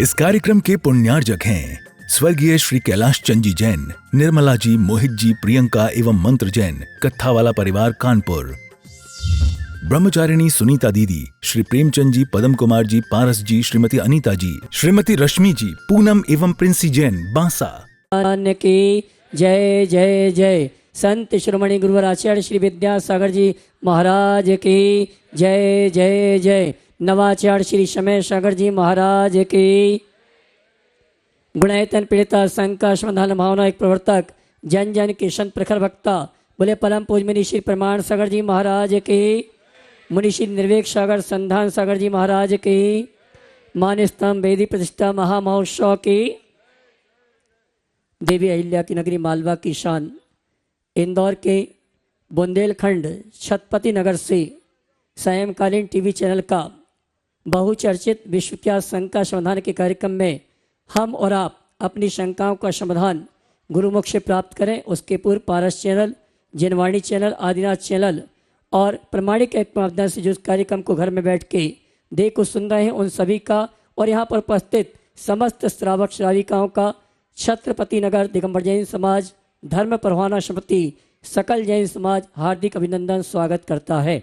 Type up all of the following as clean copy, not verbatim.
इस कार्यक्रम के पुण्यार्जक हैं स्वर्गीय श्री कैलाश चंद जी जैन, निर्मला जी, मोहित जी, प्रियंका एवं मंत्र जैन, कत्थावाला परिवार कानपुर। ब्रह्मचारिणी सुनीता दीदी, श्री प्रेमचंद जी, पदम कुमार जी, पारस जी, श्रीमती अनीता जी, श्रीमती रश्मि जी, पूनम एवं प्रिंसी जैन, बांसा। की जय जय जय। संत शिरोमणि गुरुवर आचार्य श्री विद्यासागर जी महाराज की जय जय जय। नवाचार्य श्री समय सागर जी महाराज की। गुणायतन पीड़िता संघ का समाधान भावना एक प्रवर्तक, जन जन के संत प्रखर वक्ता, बोले परम पूज मुनि श्री प्रमाण सागर जी महाराज की। मुनि श्री निर्वेक सागर संधान सागर जी महाराज की। मान स्तंभ वेदी प्रतिष्ठा महामहोत्सव की। देवी अहिल्या की नगरी मालवा की शान, इंदौर के बुंदेलखंड छत्रपति नगर से सायंकालीन टीवी चैनल का बहुचर्चित विश्वख्यात संघ का समाधान के कार्यक्रम में हम और आप अपनी शंकाओं का समाधान गुरुमुख से प्राप्त करें। उसके पूर्व Paras channel, Janvani channel, Adinath channel और प्रमाणिक एक माध्यम से जो कार्यक्रम को घर में बैठ के देख को सुन रहे हैं उन सभी का और यहाँ पर उपस्थित समस्त श्रावक श्राविकाओं का छत्रपति नगर दिगंबर जैन समाज, धर्म परवाना समिति, सकल जैन समाज हार्दिक अभिनंदन स्वागत करता है।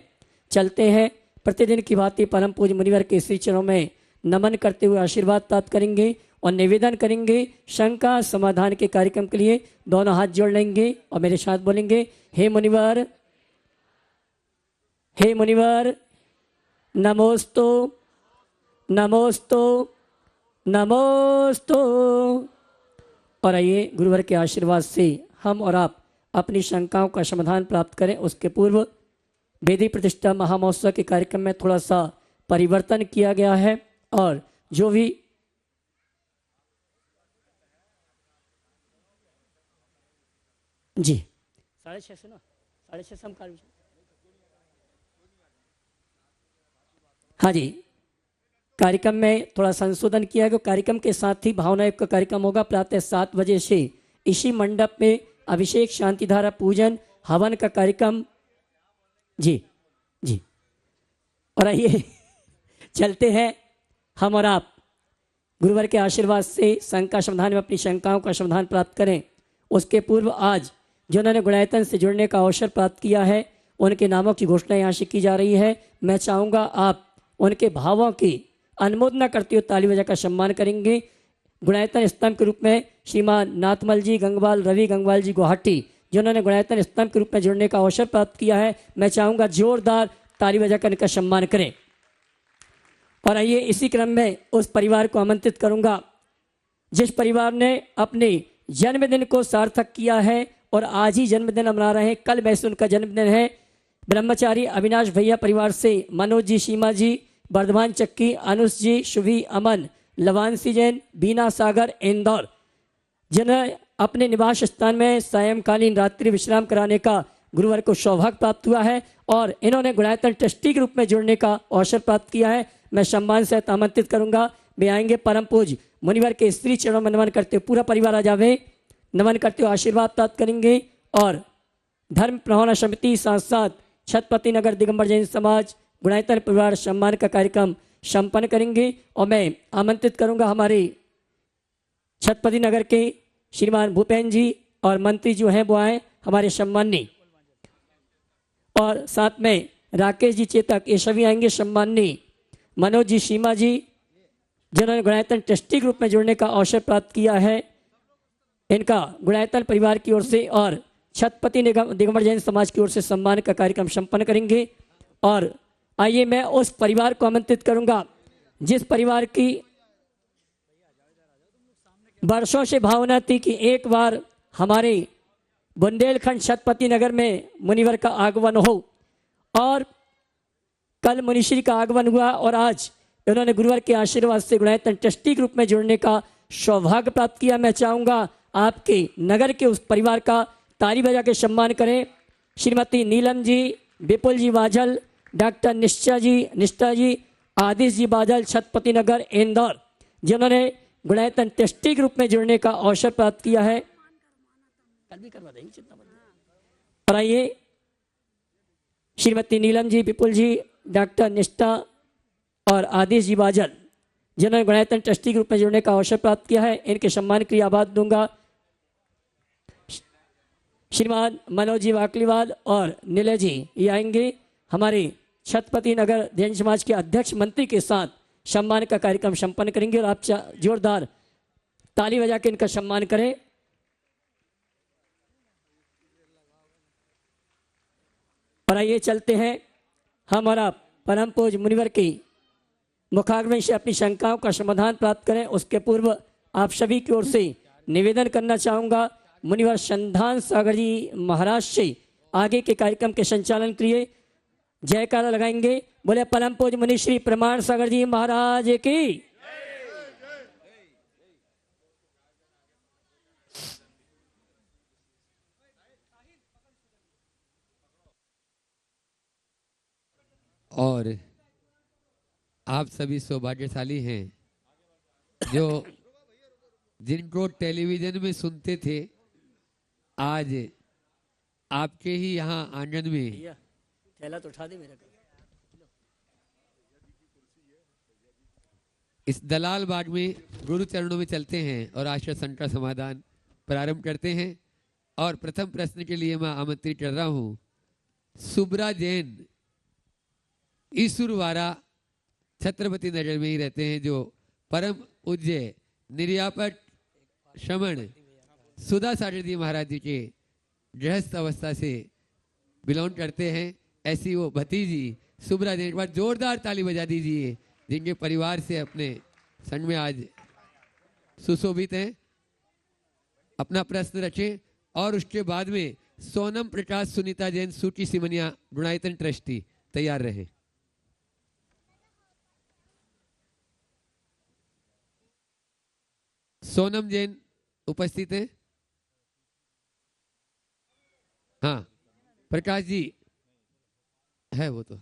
चलते हैं प्रतिदिन की भांति परम पूज्य मुनिवर के श्री चरणों में नमन करते हुए आशीर्वाद प्राप्त करेंगे और निवेदन करेंगे शंका समाधान के कार्यक्रम के लिए। दोनों हाथ जोड़ लेंगे और मेरे साथ बोलेंगे, हे मुनिवर, हे मुनिवर, नमोस्तु नमोस्तु नमोस्तु। और आइए गुरुवर के आशीर्वाद से हम और आप अपनी शंकाओं का समाधान प्राप्त करें। उसके पूर्व वेदी प्रतिष्ठा महामहोत्सव के कार्यक्रम में थोड़ा सा परिवर्तन किया गया है और जो भी जी 6:30 से ना 6:30 हम कार्य, हाँ जी, कार्यक्रम में थोड़ा संशोधन किया गया। कार्यक्रम के साथ ही भावना युक्त का कार्यक्रम होगा प्रातः 7 बजे से इसी मंडप में अभिषेक, शांतिधारा, पूजन, हवन का कार्यक्रम। जी जी। और आइए चलते हैं हम और आप गुरुवर के आशीर्वाद से संघ का समाधान में अपनी शंकाओं का समाधान प्राप्त करें। उसके पूर्व आज जिन्होंने गुणायतन से जुड़ने का अवसर प्राप्त किया है उनके नामों की घोषणा यहाँ से की जा रही है। मैं चाहूँगा आप उनके भावों की अनुमोदना करते हुए ताली बजाकर सम्मान करेंगे। गुणायतन स्तंभ के रूप में श्रीमान नाथमल जी गंगवाल, रवि गंगवाल जी गुवाहाटी, जिन्होंने गुणायतन स्तंभ के रूप में जुड़ने का अवसर प्राप्त किया है, मैं चाहूँगा जोरदार ताली बजाकर इनका सम्मान करें। और आइए इसी क्रम में उस परिवार को आमंत्रित करूँगा जिस परिवार ने अपने जन्मदिन को सार्थक किया है और आज ही जन्मदिन मना रहे हैं। कल वैसे उनका जन्मदिन है। ब्रह्मचारी अविनाश भैया परिवार से मनोज जी, सीमा जी, वर्धमान चक्की, अनुष जी, शुभी, अमन, लवानसी जैन, बीना सागर, इंदौर, जिन्हें अपने निवास स्थान में सायंकालीन रात्रि विश्राम कराने का गुरुवर को सौभाग्य प्राप्त हुआ है और इन्होंने गुणायतन ट्रस्टी के रूप में जुड़ने का अवसर प्राप्त किया है। मैं सम्मान से आमंत्रित करूंगा। वे आएंगे परम पूज्य मुनिवर के स्त्री चरणों में नमन करते हुए, पूरा परिवार आ जावे, नमन करते हुए आशीर्वाद प्राप्त करेंगे और धर्म प्रवाहना समिति साथ साथ छत्रपति नगर दिगंबर जैन समाज गुणायतन परिवार सम्मान का कार्यक्रम संपन्न करेंगे। और मैं आमंत्रित करूंगा हमारे छत्रपति नगर के श्रीमान भूपेन जी और मंत्री जो हैं वो आए हमारे सम्मानी, और साथ में राकेश जी चेतक, ये सभी आएंगे सम्मानी। मनोज जी, सीमा जी, जिन्होंने गुणायतन ट्रस्टी के रूप में जुड़ने का अवसर प्राप्त किया है, इनका गुणायतन परिवार की ओर से और छत्रपति दिगंबर जैन समाज की ओर से सम्मान का कार्यक्रम संपन्न करेंगे। और आइए मैं उस परिवार को आमंत्रित करूंगा जिस परिवार की वर्षों से भावना थी कि एक बार हमारे बुंदेलखंड छत्रपति नगर में मुनिवर का आगमन हो, और कल मुनिश्री का आगमन हुआ और आज उन्होंने गुरुवर के आशीर्वाद से गुणायतन ट्रस्टी के रूप में जुड़ने का सौभाग्य प्राप्त किया। मैं चाहूंगा आपके नगर के उस परिवार का ताली बजा के सम्मान करें। श्रीमती नीलम जी, विपुल जी बाजल, डॉक्टर निष्ठा जी, आदिश जी बाजल, छत्रपति नगर, इंदौर, जिन्होंने गुणायतन ट्रस्टी के रूप में जुड़ने का अवसर प्राप्त किया है। और आइए श्रीमती नीलम जी, विपुल जी, डॉक्टर निष्ठा और आदिश जी बाजल, जिन्होंने गुणायतन ट्रस्टी के रूप में जुड़ने का अवसर प्राप्त किया है, इनके सम्मान के लिए आभार दूंगा। श्रीमान मनोज जी वाकलीवाल और नीलय जी ये आएंगे हमारे छत्रपति नगर जैन समाज के अध्यक्ष मंत्री के साथ सम्मान का कार्यक्रम संपन्न करेंगे और आप जोरदार ताली बजा के इनका सम्मान करें। और आइए चलते हैं हमारा परम पूज्य मुनिवर की मुखाग्नि से अपनी शंकाओं का समाधान प्राप्त करें। उसके पूर्व आप सभी की ओर से निवेदन करना चाहूंगा, मुनिवर संधान सागर जी महाराज से आगे के कार्यक्रम के संचालन के लिए जयकारा लगाएंगे। बोले परम पूज्य मुनि श्री प्रमाण सागर जी महाराज की। और आप सभी सौभाग्यशाली हैं जो जिनको टेलीविजन में सुनते थे, आज आपके ही यहाँ आंगन में थैला तो उठा दे मेरा। इस दलाल बाग में गुरु चरणों में चलते हैं और आश्रय संकट का समाधान प्रारंभ करते हैं। और प्रथम प्रश्न के लिए मैं आमंत्रित कर रहा हूं सुब्रा जैन, ईसुरवाड़ा छत्रपति नगर में ही रहते हैं, जो परम पूज्य निर्यापक श्रमण सुधा सागर जी महाराज जी के गृहस्थ अवस्था से बिलोंग करते हैं। ऐसी वो भतीजी सुब्रा जैन, एक बार जोरदार ताली बजा दीजिए, जिनके परिवार से अपने संग में आज सुशोभित हैं। अपना प्रश्न रखें और उसके बाद में सोनम प्रकाश सुनीता जैन सूची सिमनिया गुणायतन ट्रस्टी तैयार रहे। सोनम जैन उपस्थित है? हाँ, प्रकाश जी है वो तो।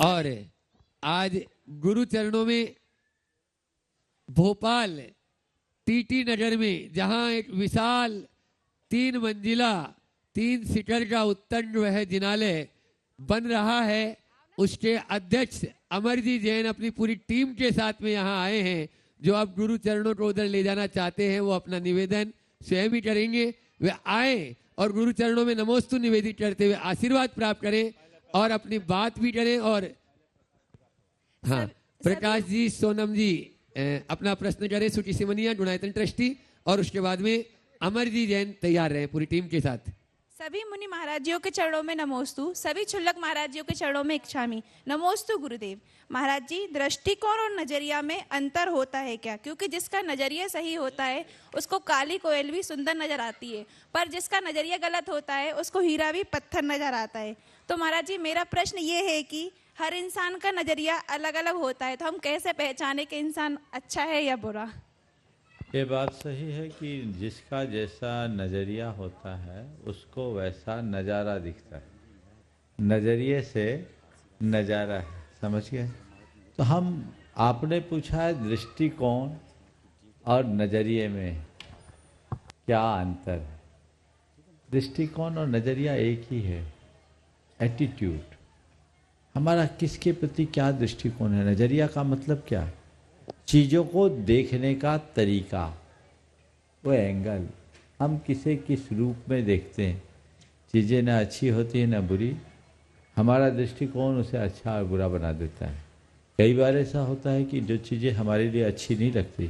और आज गुरु चरणों में भोपाल टीटी नगर में जहां एक विशाल 3 मंजिला 3 सीटर का उत्तंड वह जिनालय बन रहा है, उसके अध्यक्ष अमरजी जैन अपनी पूरी टीम के साथ में यहाँ आए हैं। जो आप गुरु चरणों को उधर ले जाना चाहते हैं वो अपना निवेदन स्वयं ही करेंगे। वे आए और गुरु चरणों में नमोस्तु निवेदित करते हुए आशीर्वाद प्राप्त करें और अपनी बात भी करें। और हाँ, प्रकाश जी, सोनम जी अपना प्रश्न करें, सूची सिमनिया गुणायतन ट्रस्टी, और उसके बाद में अमरजी जैन तैयार रहे पूरी टीम के साथ। सभी मुनि महाराजियों के चरणों में नमोस्तु, सभी क्षुल्लक महाराजियों के चरणों में इच्छामी नमोस्तु गुरुदेव। महाराज जी, दृष्टिकोण और नजरिया में अंतर होता है क्या? क्योंकि जिसका नजरिया सही होता है उसको काली कोयल भी सुंदर नजर आती है, पर जिसका नजरिया गलत होता है उसको हीरा भी पत्थर नजर आता है। तो महाराज जी, मेरा प्रश्न ये है कि हर इंसान का नजरिया अलग अलग होता है, तो हम कैसे पहचाने कि इंसान अच्छा है या बुरा? ये बात सही है कि जिसका जैसा नज़रिया होता है उसको वैसा नज़ारा दिखता है। नज़रिए से नज़ारा है, समझ गए? तो आपने पूछा है दृष्टिकोण और नज़रिए में क्या अंतर है। दृष्टिकोण और नज़रिया एक ही है। एटीट्यूड, हमारा किसके प्रति क्या दृष्टिकोण है। नज़रिया का मतलब क्या है? चीज़ों को देखने का तरीका, वो एंगल, हम किसे किस रूप में देखते हैं। चीज़ें ना अच्छी होती हैं ना बुरी, हमारा दृष्टिकोण उसे अच्छा और बुरा बना देता है। कई बार ऐसा होता है कि जो चीज़ें हमारे लिए अच्छी नहीं लगती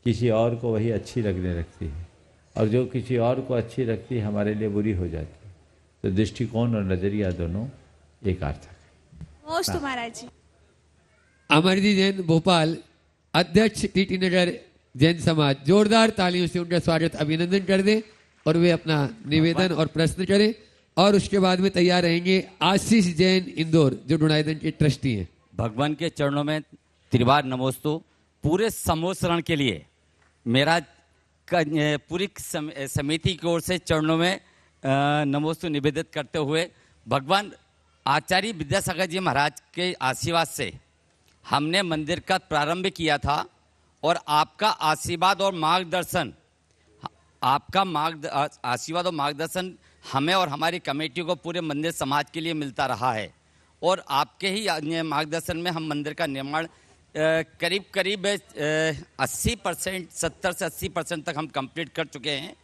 किसी और को वही अच्छी लगने लगती है, और जो किसी और को अच्छी लगती है हमारे लिए बुरी हो जाती है। तो दृष्टिकोण और नज़रिया दोनों एक अर्थक है। महाराज जी, अमरजी जैन भोपाल, अध्यक्ष टीटी नगर जैन समाज, जोरदार तालियों से उनका स्वागत अभिनंदन कर दें और वे अपना निवेदन और प्रश्न करें। और उसके बाद में तैयार रहेंगे आशीष जैन इंदौर, जो गुणायतन के ट्रस्टी हैं। भगवान के चरणों में त्रिवार नमोस्तु। पूरे समोसरण के लिए मेरा पूरी समिति की ओर से चरणों में नमोस्तु निवेदित करते हुए, भगवान आचार्य विद्यासागर जी महाराज के आशीर्वाद से हमने मंदिर का प्रारंभ किया था और आपका आशीर्वाद और मार्गदर्शन आपका आशीर्वाद और मार्गदर्शन हमें और हमारी कमेटी को पूरे मंदिर समाज के लिए मिलता रहा है और आपके ही मार्गदर्शन में हम मंदिर का निर्माण करीब 80% 70 से 80% तक हम कंप्लीट कर चुके हैं।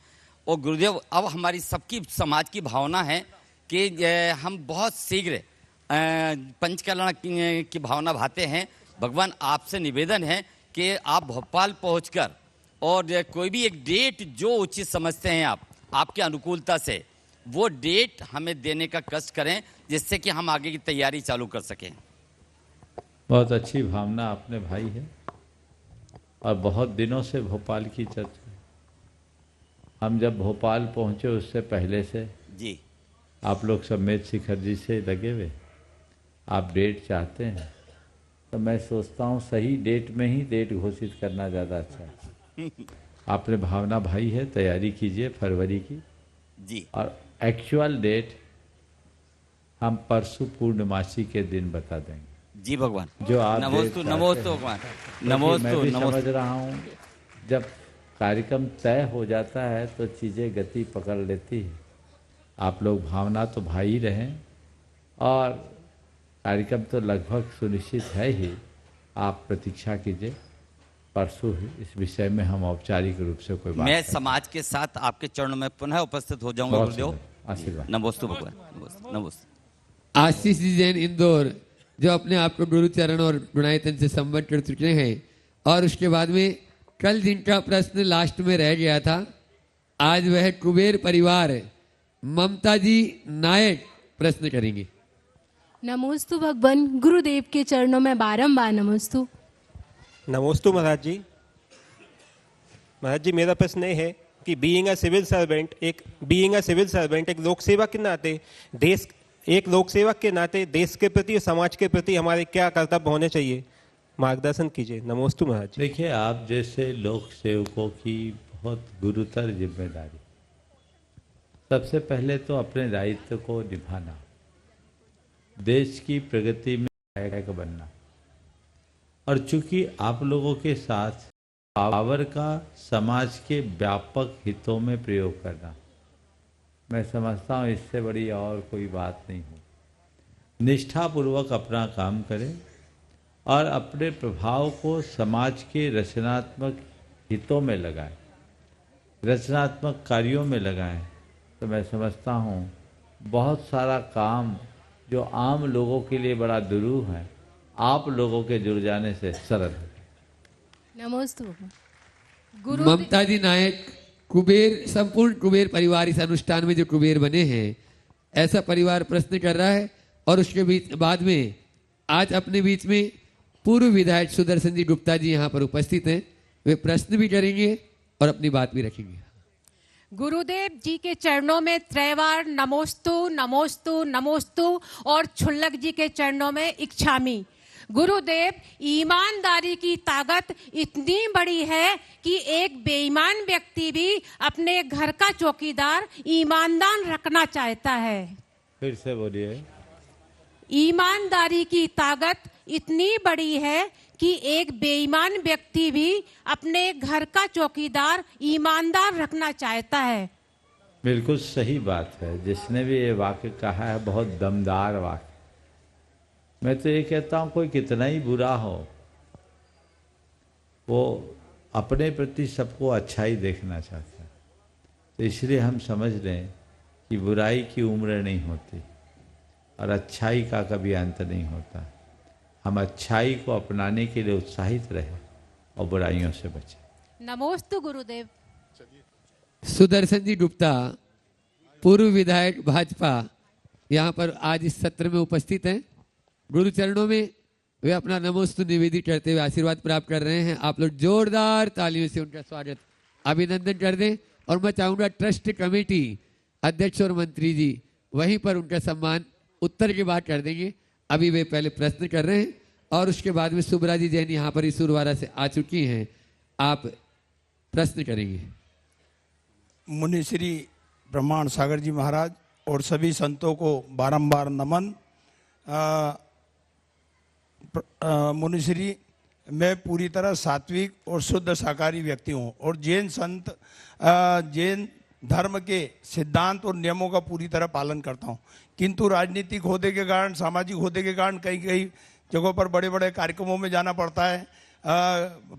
और गुरुदेव अब हमारी सबकी समाज की भावना है कि हम बहुत शीघ्र पंच कल्याण की भावना भाते हैं। भगवान आपसे निवेदन है कि आप भोपाल पहुंचकर और कोई भी एक डेट जो उचित समझते हैं आप आपके अनुकूलता से वो डेट हमें देने का कष्ट करें जिससे कि हम आगे की तैयारी चालू कर सकें। बहुत अच्छी भावना आपने भाई है और बहुत दिनों से भोपाल की चर्चा। हम जब भोपाल पहुंचे उससे पहले से जी आप लोग समेत शिखर जी से लगे हुए, आप डेट चाहते हैं तो मैं सोचता हूं सही डेट में ही डेट घोषित करना ज़्यादा अच्छा है। आपने भावना भाई है, तैयारी कीजिए फरवरी की जी। और एक्चुअल डेट हम परसों पूर्णमासी के दिन बता देंगे। जी भगवान जो आप नमोस्तु नमोस्तु भगवान नमोस्तु मैं भी नमोस्तु। समझ रहा हूँ जब कार्यक्रम तय हो जाता है तो चीज़ें गति पकड़ लेती है। आप लोग भावना तो भाई ही रहें और कार्यक्रम तो लगभग सुनिश्चित है ही। आप प्रतीक्षा कीजिए, परसों ही इस विषय में हम औपचारिक रूप से कोई बात मैं करेंगे। समाज के साथ आपके चरणों में पुनः उपस्थित हो जाऊंगा बहुत गुरुदेव। सुंदर, आशीर्वाद। नमोस्तु भगवान नमोस्तु नमोस्तु। आशीष जी जैन इंदौर जो अपने आप को गुरुचरण और गुणायतन से संबद्ध कर चुके हैं और उसके बाद में कल जिनका प्रश्न लास्ट में रह गया था आज वह कुबेर परिवार ममता जी नायक प्रश्न करेंगे। नमोस्तु भगवान गुरुदेव के चरणों में बारंबार नमोस्तु। नमोस्तु महाराज जी। महाराज जी मेरा प्रश्न ये है कि बीइंग अ सिविल सर्वेंट एक लोक सेवक के नाते देश के प्रति और समाज के प्रति हमारे क्या कर्तव्य होने चाहिए, मार्गदर्शन कीजिए। नमोस्तु महाराज जी। देखिए आप जैसे लोक सेवकों की बहुत गुरुतर जिम्मेदारी, सबसे पहले तो अपने दायित्व को निभाना, देश की प्रगति में सहायक बनना और चूंकि आप लोगों के साथ पावर का समाज के व्यापक हितों में प्रयोग करना, मैं समझता हूँ इससे बड़ी और कोई बात नहीं हो। निष्ठापूर्वक अपना काम करें और अपने प्रभाव को समाज के रचनात्मक हितों में लगाएं, रचनात्मक कार्यों में लगाएं, तो मैं समझता हूँ बहुत सारा काम जो आम लोगों के लिए बड़ा दुरूह है, आप लोगों के जुड़ जाने से सरल है। नमोस्तु ममता जी नायक कुबेर, संपूर्ण कुबेर परिवार इस अनुष्ठान में जो कुबेर बने हैं ऐसा परिवार प्रश्न कर रहा है और उसके बीच बाद में आज अपने बीच में पूर्व विधायक सुदर्शन जी गुप्ता जी यहाँ पर उपस्थित हैं। वे प्रश्न भी करेंगे और अपनी बात भी रखेंगे। गुरुदेव जी के चरणों में त्रैवार नमोस्तु नमोस्तु नमोस्तु और छुल्लक जी के चरणों में इच्छामी। गुरुदेव, ईमानदारी की ताकत इतनी बड़ी है कि एक बेईमान व्यक्ति भी अपने घर का चौकीदार ईमानदार रखना चाहता है। फिर से बोलिए। ईमानदारी की ताकत इतनी बड़ी है कि एक बेईमान व्यक्ति भी अपने घर का चौकीदार ईमानदार रखना चाहता है। बिल्कुल सही बात है। जिसने भी ये वाक्य कहा है बहुत दमदार वाक्य। मैं तो ये कहता हूँ कोई कितना ही बुरा हो, वो अपने प्रति सबको अच्छा ही देखना चाहता है। तो इसलिए हम समझ लें कि बुराई की उम्र नहीं होती और अच्छाई का कभी अंत नहीं होता। हम अच्छाई को अपनाने के लिए उत्साहित रहें और बुराइयों से बचें। नमोस्तु गुरुदेव। सुदर्शन जी गुप्ता पूर्व विधायक भाजपा यहाँ पर आज इस सत्र में उपस्थित हैं। गुरु चरणों में वे अपना नमोस्तु निवेदित करते हुए आशीर्वाद प्राप्त कर रहे हैं। आप लोग जोरदार तालियों से उनका स्वागत अभिनंदन कर दें। और मैं चाहूंगा ट्रस्ट कमेटी अध्यक्ष और मंत्री जी वहीं पर उनका सम्मान उत्तर के बाद कर देंगे। अभी वे पहले प्रश्न कर रहे हैं और उसके बाद में सुब्रा जी जैन यहाँ पर ईसुरवाड़ा से आ चुकी हैं। आप प्रश्न करेंगे। मुनि श्री ब्रह्मांड सागर जी महाराज और सभी संतों को बारंबार नमन। मुनि श्री मैं पूरी तरह सात्विक और शुद्ध शाकाहारी व्यक्ति हूँ और जैन संत जैन धर्म के सिद्धांत और नियमों का पूरी तरह पालन करता हूँ। किंतु राजनीतिक होने के कारण, सामाजिक होने के कारण कई कई जगहों पर बड़े बड़े कार्यक्रमों में जाना पड़ता है,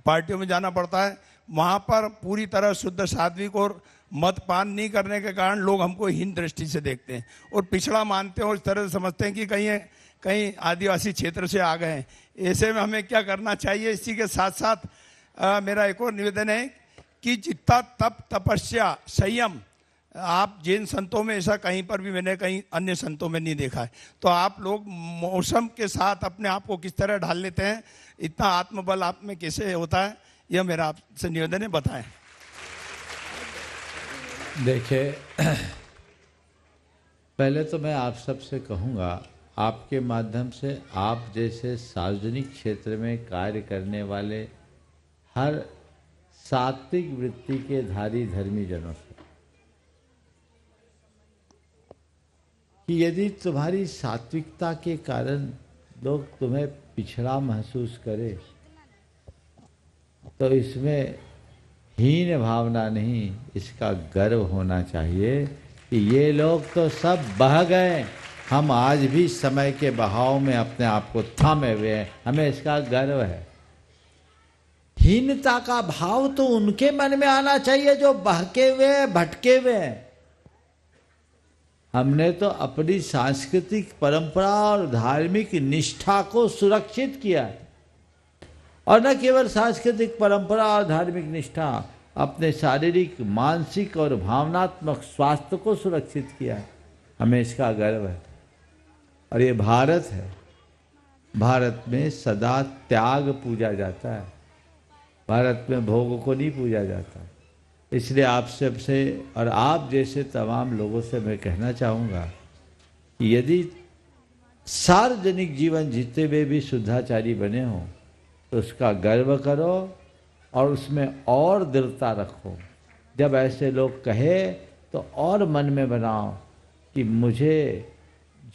पार्टियों में जाना पड़ता है। वहाँ पर पूरी तरह शुद्ध सात्विक और मदपान नहीं करने के कारण लोग हमको हीन दृष्टि से देखते हैं और पिछड़ा मानते हैं और इस तरह से समझते हैं कि कहीं आदिवासी क्षेत्र से आ गए हैं। ऐसे में हमें क्या करना चाहिए? इसी के साथ साथ मेरा एक और निवेदन है कि जितना तप, तपस्या, संयम आप जैन संतों में ऐसा कहीं पर भी मैंने कहीं अन्य संतों में नहीं देखा है। तो आप लोग मौसम के साथ अपने आप को किस तरह ढाल लेते हैं, इतना आत्मबल आप में कैसे होता है, यह मेरा आपसे निवेदन है, बताएं। देखिए, पहले तो मैं आप सबसे कहूँगा, आपके माध्यम से आप जैसे सार्वजनिक क्षेत्र में कार्य करने वाले हर सात्विक वृत्ति के धारी धर्मी जनों से कि यदि तुम्हारी सात्विकता के कारण लोग तुम्हें पिछड़ा महसूस करें तो इसमें हीन भावना नहीं, इसका गर्व होना चाहिए कि ये लोग तो सब बह गए, हम आज भी समय के बहाव में अपने आप को थामे हुए हैं, हमें इसका गर्व है। हीनता का भाव तो उनके मन में आना चाहिए जो बहके हुए, भटके हुए हैं। हमने तो अपनी सांस्कृतिक परंपरा और धार्मिक निष्ठा को सुरक्षित किया है, और न केवल सांस्कृतिक परंपरा और धार्मिक निष्ठा, अपने शारीरिक, मानसिक और भावनात्मक स्वास्थ्य को सुरक्षित किया है। हमें इसका गर्व है। और ये भारत है, भारत में सदा त्याग पूजा जाता है, भारत में भोग को नहीं पूजा जाता। इसलिए आप सबसे और आप जैसे तमाम लोगों से मैं कहना चाहूँगा कि यदि सार्वजनिक जीवन जीते हुए भी शुद्धाचारी बने हों तो उसका गर्व करो और उसमें और दृढ़ता रखो। जब ऐसे लोग कहे तो और मन में बनाओ कि मुझे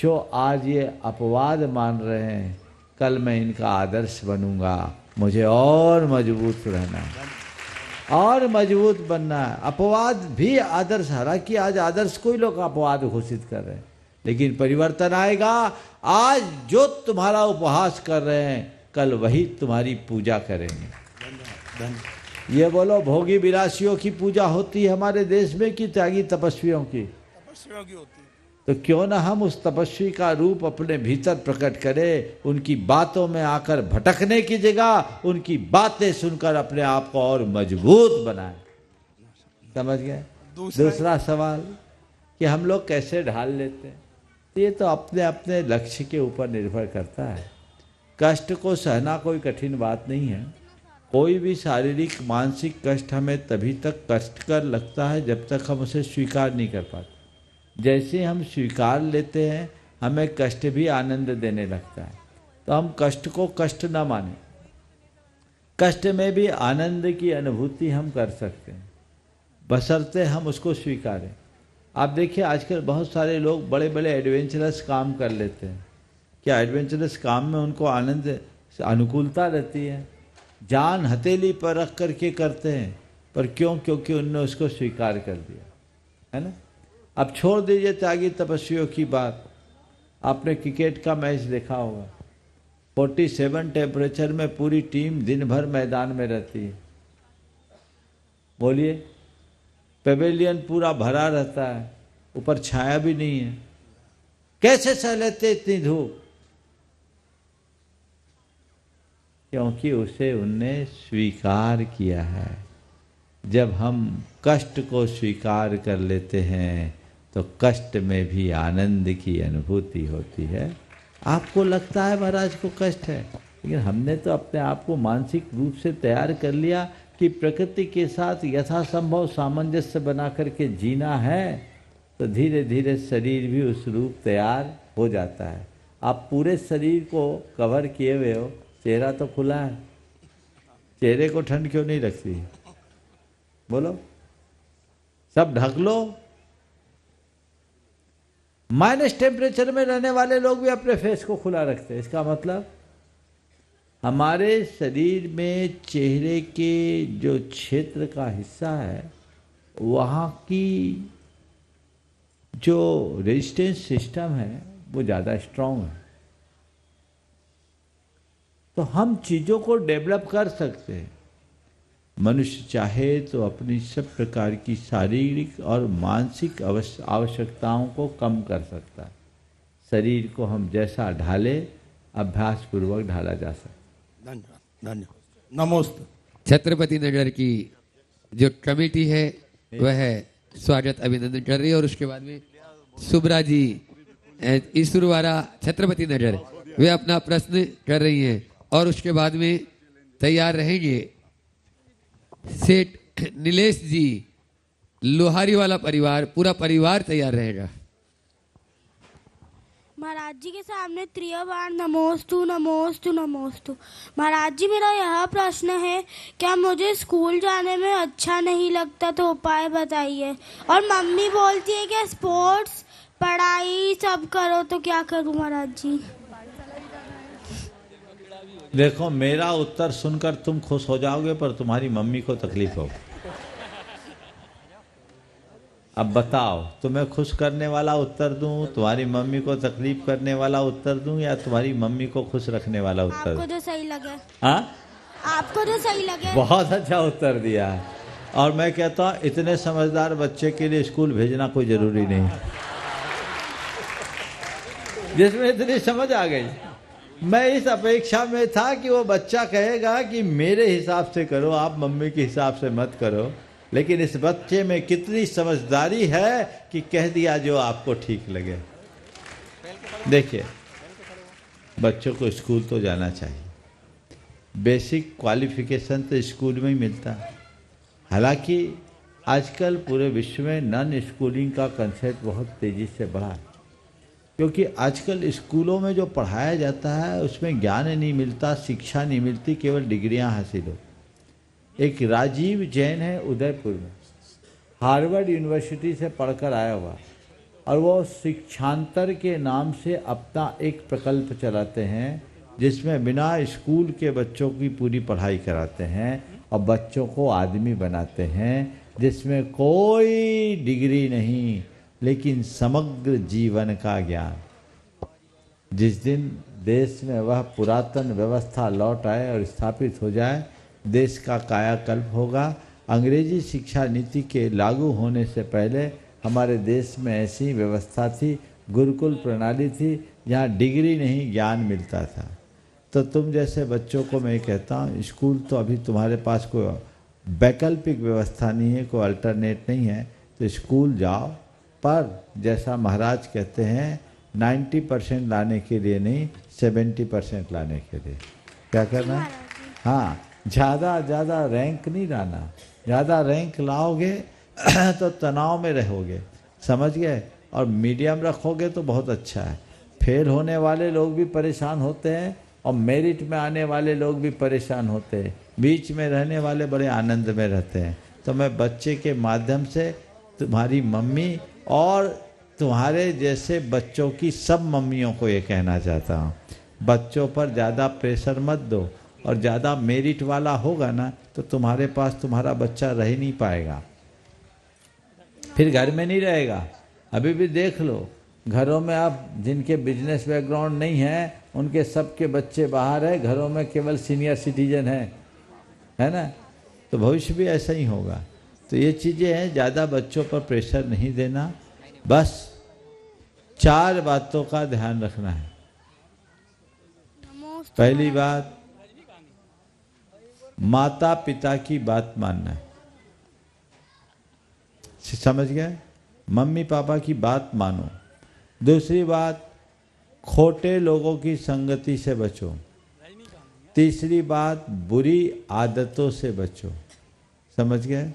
जो आज ये अपवाद मान रहे हैं, कल मैं इनका आदर्श बनूंगा, मुझे और मजबूत रहना है और मजबूत बनना है। अपवाद भी आदर्श, हालांकि आज आदर्श कोई लोग अपवाद घोषित कर रहे हैं, लेकिन परिवर्तन आएगा। आज जो तुम्हारा उपहास कर रहे हैं, कल वही तुम्हारी पूजा करेंगे। ये बोलो, भोगी विलासियों की पूजा होती है हमारे देश में कि त्यागी तपस्वियों की? तपस्वियों की होती है। तो क्यों ना हम उस तपस्वी का रूप अपने भीतर प्रकट करें, उनकी बातों में आकर भटकने की जगह उनकी बातें सुनकर अपने आप को और मजबूत बनाएं। समझ गए? दूसरा सवाल कि हम लोग कैसे ढाल लेते हैं, ये तो अपने अपने लक्ष्य के ऊपर निर्भर करता है। कष्ट को सहना कोई कठिन बात नहीं है। कोई भी शारीरिक, मानसिक कष्ट हमें तभी तक कष्टकर लगता है जब तक हम उसे स्वीकार नहीं कर पाते। जैसे हम स्वीकार लेते हैं, हमें कष्ट भी आनंद देने लगता है। तो हम कष्ट को कष्ट ना माने, कष्ट में भी आनंद की अनुभूति हम कर सकते हैं, बशर्ते हम उसको स्वीकारें। आप देखिए, आजकल बहुत सारे लोग बड़े बड़े एडवेंचरस काम कर लेते हैं। क्या एडवेंचरस काम में उनको आनंद, अनुकूलता रहती है? जान हथेली पर रख करके करते हैं, पर क्यों? क्योंकि उनने उसको स्वीकार कर दिया, है ना। अब छोड़ दीजिए त्यागी तपस्वियों की बात। आपने क्रिकेट का मैच देखा होगा, 47 टेम्परेचर में पूरी टीम दिन भर मैदान में रहती है। बोलिए, पेवेलियन पूरा भरा रहता है, ऊपर छाया भी नहीं है, कैसे सह लेते इतनी धूप? क्योंकि उसे उनने स्वीकार किया है। जब हम कष्ट को स्वीकार कर लेते हैं तो कष्ट में भी आनंद की अनुभूति होती है। आपको लगता है महाराज को कष्ट है, लेकिन हमने तो अपने आप को मानसिक रूप से तैयार कर लिया कि प्रकृति के साथ यथासंभव सामंजस्य बना करके जीना है, तो धीरे धीरे शरीर भी उस रूप तैयार हो जाता है। आप पूरे शरीर को कवर किए हुए हो, चेहरा तो खुला है, चेहरे को ठंड क्यों नहीं लगती? बोलो, सब ढक लो। माइनस टेम्परेचर में रहने वाले लोग भी अपने फेस को खुला रखते हैं। इसका मतलब हमारे शरीर में चेहरे के जो क्षेत्र का हिस्सा है वहाँ की जो रेजिस्टेंस सिस्टम है वो ज़्यादा स्ट्रांग है, तो हम चीज़ों को डेवलप कर सकते हैं। मनुष्य चाहे तो अपनी सब प्रकार की शारीरिक और मानसिक आवश्यकताओं को कम कर सकता है। शरीर को हम जैसा ढाले अभ्यास पूर्वक ढाला जा सकता। धन्यवाद धन्यवाद। नमस्ते। छत्रपति नगर की जो कमेटी है वह स्वागत अभिनंदन कर रही है और उसके बाद में सुब्रा जी ईसुरवाड़ा छत्रपति नगर वे अपना प्रश्न कर रही हैं और उसके बाद में तैयार रहेंगे सेठ नीलेश जी, लोहारी वाला परिवार, पूरा परिवार तैयार रहेगा। महाराज जी के सामने त्रियवार नमोस्तु नमोस्तु नमोस्तु। महाराज जी, मेरा यह प्रश्न है, क्या मुझे स्कूल जाने में अच्छा नहीं लगता तो उपाय बताइए। और मम्मी बोलती है कि स्पोर्ट्स पढ़ाई सब करो, तो क्या करूं महाराज जी। देखो, मेरा उत्तर सुनकर तुम खुश हो जाओगे पर तुम्हारी मम्मी को तकलीफ होगी। अब बताओ, तुम्हें खुश करने वाला उत्तर दूं, तुम्हारी मम्मी को तकलीफ करने वाला उत्तर दूं, या तुम्हारी मम्मी को खुश रखने वाला उत्तर? आपको जो सही लगे। हाँ, आपको जो सही लगे। बहुत अच्छा उत्तर दिया है। और मैं कहता हूँ इतने समझदार बच्चे के लिए स्कूल भेजना कोई जरूरी नहीं, जिसमें इतनी समझ आ गई। मैं इस अपेक्षा में था कि वो बच्चा कहेगा कि मेरे हिसाब से करो, आप मम्मी के हिसाब से मत करो। लेकिन इस बच्चे में कितनी समझदारी है कि कह दिया जो आपको ठीक लगे। देखिए, बच्चों को स्कूल तो जाना चाहिए, बेसिक क्वालिफिकेशन तो स्कूल में ही मिलता है। हालांकि आजकल पूरे विश्व में नॉन स्कूलिंग का कंसेप्ट बहुत तेज़ी से बढ़ा है, क्योंकि आजकल स्कूलों में जो पढ़ाया जाता है उसमें ज्ञान नहीं मिलता, शिक्षा नहीं मिलती, केवल डिग्रियां हासिल हो। एक राजीव जैन है उदयपुर में, हार्वर्ड यूनिवर्सिटी से पढ़कर आया हुआ, और वो शिक्षांतर के नाम से अपना एक प्रकल्प चलाते हैं जिसमें बिना स्कूल के बच्चों की पूरी पढ़ाई कराते हैं और बच्चों को आदमी बनाते हैं, जिसमें कोई डिग्री नहीं लेकिन समग्र जीवन का ज्ञान। जिस दिन देश में वह पुरातन व्यवस्था लौट आए और स्थापित हो जाए, देश का कायाकल्प होगा। अंग्रेजी शिक्षा नीति के लागू होने से पहले हमारे देश में ऐसी व्यवस्था थी, गुरुकुल प्रणाली थी, जहाँ डिग्री नहीं ज्ञान मिलता था। तो तुम जैसे बच्चों को मैं कहता हूँ, स्कूल तो अभी तुम्हारे पास कोई वैकल्पिक व्यवस्था नहीं है, कोई अल्टरनेट नहीं है, तो स्कूल जाओ, पर जैसा महाराज कहते हैं 90% लाने के लिए नहीं, 70% लाने के लिए क्या करना है। हाँ, ज़्यादा रैंक नहीं लाना। ज़्यादा रैंक लाओगे तो तनाव में रहोगे, समझ गए। और मीडियम रखोगे तो बहुत अच्छा है। फेल होने वाले लोग भी परेशान होते हैं और मेरिट में आने वाले लोग भी परेशान होते हैं, बीच में रहने वाले बड़े आनंद में रहते हैं। तो मैं बच्चे के माध्यम से तुम्हारी मम्मी और तुम्हारे जैसे बच्चों की सब मम्मियों को ये कहना चाहता हूँ, बच्चों पर ज़्यादा प्रेशर मत दो। और ज़्यादा मेरिट वाला होगा ना तो तुम्हारे पास तुम्हारा बच्चा रह ही नहीं पाएगा, फिर घर में नहीं रहेगा। अभी भी देख लो, घरों में अब जिनके बिजनेस बैकग्राउंड नहीं है उनके सबके बच्चे बाहर है, घरों में केवल सीनियर सिटीजन है ना। तो भविष्य भी ऐसा ही होगा। तो ये चीज़ें हैं, ज़्यादा बच्चों पर प्रेशर नहीं देना। बस 4 बातों का ध्यान रखना है। पहली बात, माता पिता की बात मानना है, समझ गए, मम्मी पापा की बात मानो। दूसरी बात, खोटे लोगों की संगति से बचो। तीसरी बात, बुरी आदतों से बचो, समझ गए।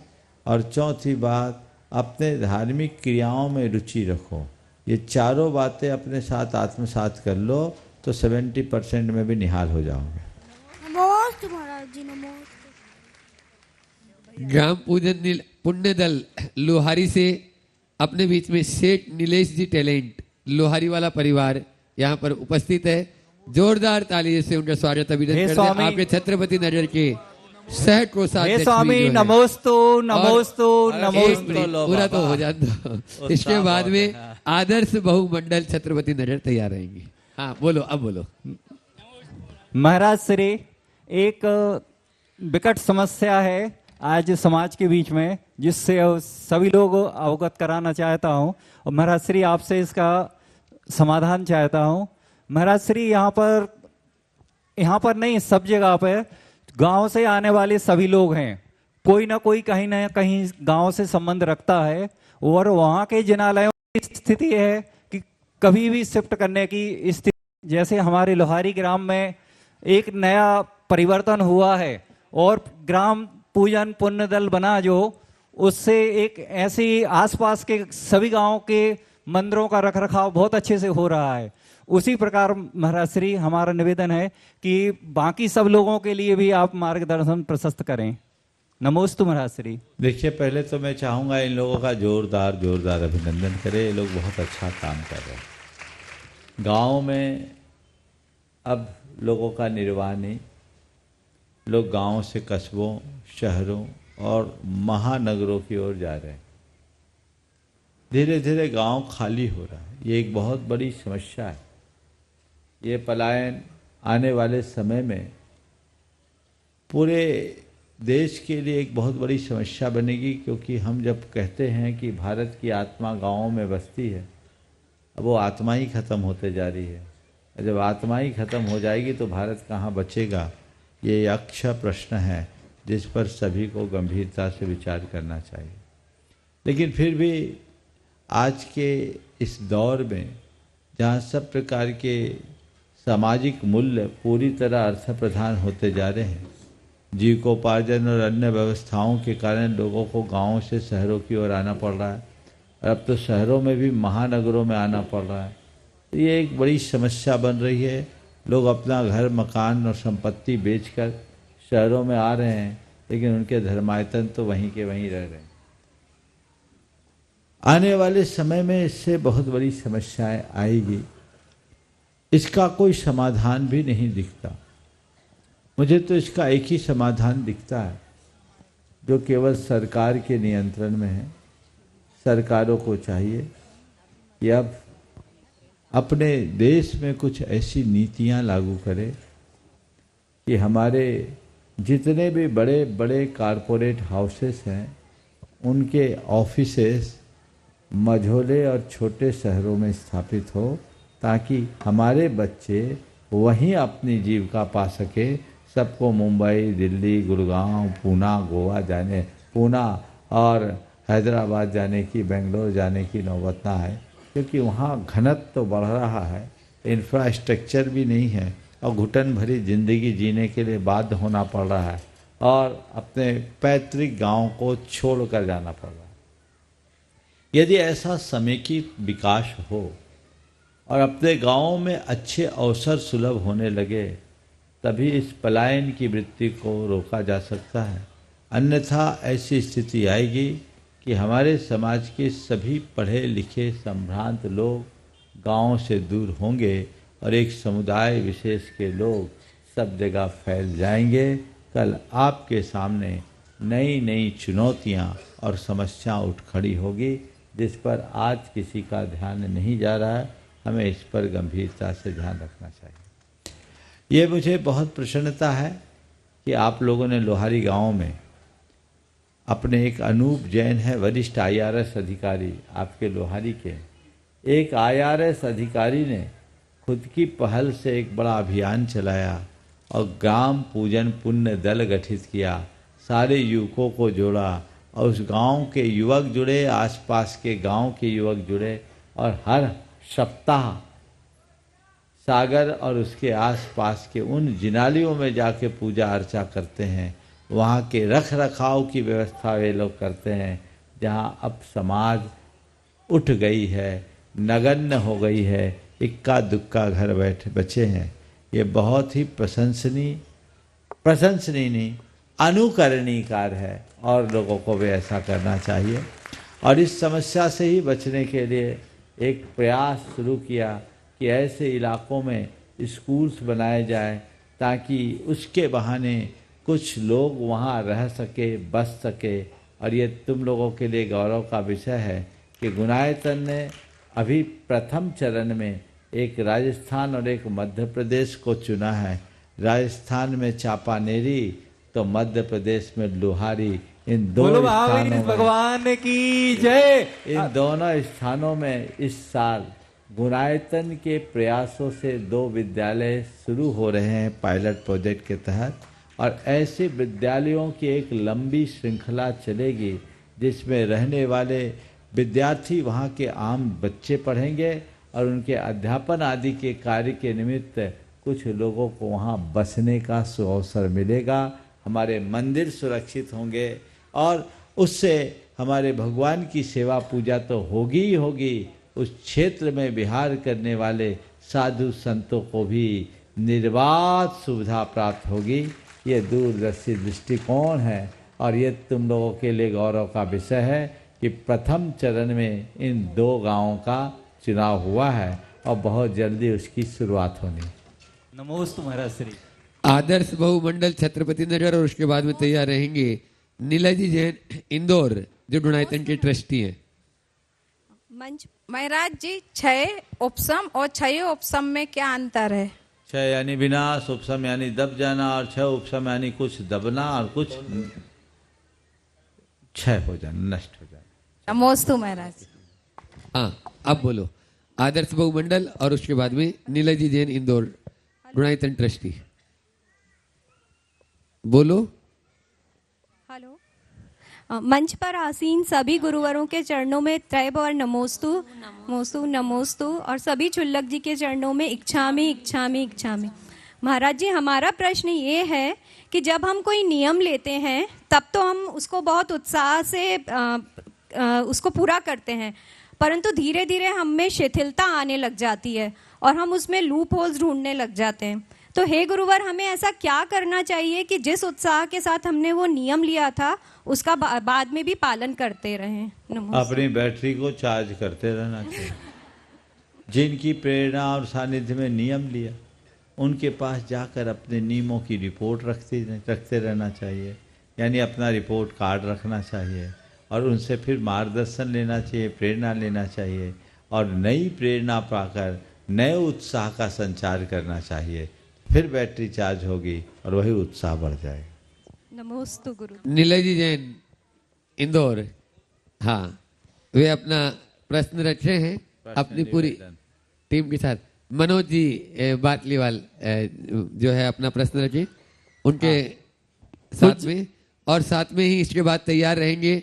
और चौथी बात, अपने धार्मिक क्रियाओं में रुचि रखो। ये चारों बातें अपने साथ आत्मसात कर लो तो 70% में भी निहाल हो जाओगे। नमोस्तु महाराज जी, नमोस्तु। ग्राम पूजन पुण्य दल लोहारी से अपने बीच में सेठ नीलेश जी टैलेंट, लोहारी वाला परिवार यहाँ पर उपस्थित है जोरदार ताली से उनका स्वागत अभिनंदन करते हैं। आपके छत्रपति नगर के सह कोषाध्यक्ष स्वामी भी जो है। नमोस्तु नमोस्तु नमोस्तु। पूरा तो हो जाता। इसके बाद में आदर्श बहुमंडल छत्रपति नगर तैयार रहेंगी। हाँ बोलो, अब बोलो। महाराज श्री, एक विकट समस्या है आज समाज के बीच में, जिससे सभी लोग अवगत कराना चाहता हूँ और महाराज श्री आपसे इसका समाधान चाहता हूँ। महाराज श्री, यहाँ पर नहीं, सब जगह पर गांव से आने वाले सभी लोग हैं, कोई ना कोई कहीं ना कहीं गांव से संबंध रखता है और वहाँ के जिनालयों की स्थिति है कि कभी भी शिफ्ट करने की स्थिति, जैसे हमारे लोहारी ग्राम में एक नया परिवर्तन हुआ है और ग्राम पूजन पुण्य दल बना, जो उससे एक ऐसी आसपास के सभी गांव के मंदिरों का रखरखाव बहुत अच्छे से हो रहा है। उसी प्रकार महाराज श्री, हमारा निवेदन है कि बाकी सब लोगों के लिए भी आप मार्गदर्शन प्रशस्त करें। नमोस्तु महाराज श्री। देखिए, पहले तो मैं चाहूँगा इन लोगों का जोरदार अभिनंदन करें। ये लोग बहुत अच्छा काम कर रहे हैं। गाँव में अब लोगों का निर्वाह नहीं, लोग गाँव से कस्बों, शहरों और महानगरों की ओर जा रहे हैं। धीरे धीरे गांव खाली हो रहा है। ये एक बहुत बड़ी समस्या है। ये पलायन आने वाले समय में पूरे देश के लिए एक बहुत बड़ी समस्या बनेगी, क्योंकि हम जब कहते हैं कि भारत की आत्मा गाँवों में बसती है, अब वो आत्मा ही खत्म होते जा रही है। जब आत्मा ही खत्म हो जाएगी तो भारत कहाँ बचेगा? ये अक्षय प्रश्न है जिस पर सभी को गंभीरता से विचार करना चाहिए। लेकिन फिर भी आज के इस दौर में, जहाँ सब प्रकार के सामाजिक मूल्य पूरी तरह अर्थ प्रधान होते जा रहे हैं, जीविकोपार्जन और अन्य व्यवस्थाओं के कारण लोगों को गांवों से शहरों की ओर आना पड़ रहा है, और अब तो शहरों में भी महानगरों में आना पड़ रहा है। तो ये एक बड़ी समस्या बन रही है। लोग अपना घर, मकान और संपत्ति बेचकर शहरों में आ रहे हैं, लेकिन उनके धर्मायतन तो वहीं के वहीं रह रहे हैं। आने वाले समय में इससे बहुत बड़ी समस्याएं आएगी। इसका कोई समाधान भी नहीं दिखता। मुझे तो इसका एक ही समाधान दिखता है, जो केवल सरकार के नियंत्रण में है। सरकारों को चाहिए कि अब अपने देश में कुछ ऐसी नीतियां लागू करें कि हमारे जितने भी बड़े बड़े कारपोरेट हाउसेस हैं, उनके ऑफिसेस मझोले और छोटे शहरों में स्थापित हो, ताकि हमारे बच्चे वहीं अपनी जीविका पा सके। सबको मुंबई, दिल्ली, गुड़गांव, पूना और हैदराबाद जाने की, बेंगलोर जाने की नौबत ना आए, क्योंकि वहाँ घनत्व तो बढ़ रहा है, इंफ्रास्ट्रक्चर भी नहीं है और घुटन भरी जिंदगी जीने के लिए बाध्य होना पड़ रहा है और अपने पैतृक गांव को छोड़कर जाना पड़ रहा है। यदि ऐसा समेकित विकास हो और अपने गांवों में अच्छे अवसर सुलभ होने लगे, तभी इस पलायन की वृत्ति को रोका जा सकता है। अन्यथा ऐसी स्थिति आएगी कि हमारे समाज के सभी पढ़े लिखे संभ्रांत लोग गांवों से दूर होंगे और एक समुदाय विशेष के लोग सब जगह फैल जाएंगे। कल आपके सामने नई नई चुनौतियां और समस्याएं उठ खड़ी होगी, जिस पर आज किसी का ध्यान नहीं जा रहा है। हमें इस पर गंभीरता से ध्यान रखना चाहिए। ये मुझे बहुत प्रसन्नता है कि आप लोगों ने लोहारी गांव में अपने, एक अनूप जैन है वरिष्ठ IRS अधिकारी आपके लोहारी के, एक IRS अधिकारी ने खुद की पहल से एक बड़ा अभियान चलाया और ग्राम पूजन पुण्य दल गठित किया, सारे युवकों को जोड़ा और उस गांव के युवक जुड़े, आसपास के गांव के युवक जुड़े और हर सप्ताह सागर और उसके आसपास के उन जिनालियों में जाके पूजा अर्चा करते हैं। वहाँ के रख रखाव की व्यवस्था वे लोग करते हैं, जहाँ अब समाज उठ गई है, नगण्य हो गई है, इक्का दुक्का घर बचे हैं। ये बहुत ही प्रशंसनीय नहीं, अनुकरणीय कार्य है और लोगों को भी ऐसा करना चाहिए। और इस समस्या से ही बचने के लिए एक प्रयास शुरू किया कि ऐसे इलाकों में स्कूल्स बनाए जाए ताकि उसके बहाने कुछ लोग वहाँ रह सके, बस सके। और ये तुम लोगों के लिए गौरव का विषय है कि गुणायतन ने अभी प्रथम चरण में एक राजस्थान और एक मध्य प्रदेश को चुना है। राजस्थान में चापानेरी तो मध्य प्रदेश में लोहारी। इन दोनों स्थानों में भगवान की जय। इन दोनों स्थानों में इस साल गुणायतन के प्रयासों से 2 विद्यालय शुरू हो रहे हैं पायलट प्रोजेक्ट के तहत। और ऐसे विद्यालयों की एक लंबी श्रृंखला चलेगी जिसमें रहने वाले विद्यार्थी वहाँ के आम बच्चे पढ़ेंगे और उनके अध्यापन आदि के कार्य के निमित्त कुछ लोगों को वहाँ बसने का अवसर मिलेगा। हमारे मंदिर सुरक्षित होंगे और उससे हमारे भगवान की सेवा पूजा तो होगी ही होगी। उस क्षेत्र में विहार करने वाले साधु संतों को भी निर्बाध सुविधा प्राप्त होगी। ये दूरदर्शी दृष्टिकोण है और ये तुम लोगों के लिए गौरव का विषय है कि प्रथम चरण में इन 2 गांवों का चुनाव हुआ है और बहुत जल्दी उसकी शुरुआत होनी। नमोस्तु महाराज श्री। आदर्श बहुमंडल छत्रपति नगर और उसके बाद में तैयार रहेंगे नीलाजी जैन इंदौर जो गुणायतन के ट्रस्टी हैं। मंच महाराज जी 6 उपसम और 6 उपसम में क्या अंतर है? 6 यानी विनाश, उपसम यानी दब जाना और 6 उपसम यानी कुछ दबना और कुछ क्षय हो जाना, नष्ट हो जाना। नमोस्तु महाराज। हाँ अब बोलो आदर्श बहुमंडल और उसके बाद में नीलाजी जैन इंदौर गुणायतन ट्रस्टी बोलो। हेलो। मंच पर आसीन सभी गुरुवरों के चरणों में त्रैभर नमोस्तु नमोस्तु नमोस्तु और सभी चुल्लक जी के चरणों में इच्छामि इच्छामि इच्छामि। महाराज जी हमारा प्रश्न ये है कि जब हम कोई नियम लेते हैं तब तो हम उसको बहुत उत्साह से उसको पूरा करते हैं, परंतु धीरे धीरे हम में शिथिलता आने लग जाती है और हम उसमें लूप होल्स ढूंढने लग जाते हैं। तो हे गुरुवर हमें ऐसा क्या करना चाहिए कि जिस उत्साह के साथ हमने वो नियम लिया था उसका बाद में भी पालन करते रहें? अपनी बैटरी को चार्ज करते रहना चाहिए। जिनकी प्रेरणा और सानिध्य में नियम लिया उनके पास जाकर अपने नियमों की रिपोर्ट रखते रहना चाहिए, यानी अपना रिपोर्ट कार्ड रखना चाहिए और उनसे फिर मार्गदर्शन लेना चाहिए, प्रेरणा लेना चाहिए और नई प्रेरणा पाकर नए उत्साह का संचार करना चाहिए। फिर बैटरी चार्ज होगी और वही उत्साह बढ़ जाएगा। नमोस्तु गुरु। नीलाजी जैन इंदौर, हाँ वे अपना प्रश्न रखे हैं अपनी पूरी टीम के साथ। मनोज जी बाटलीवाल जो है अपना प्रश्न रखे उनके साथ में, और साथ में ही इसके बाद तैयार रहेंगे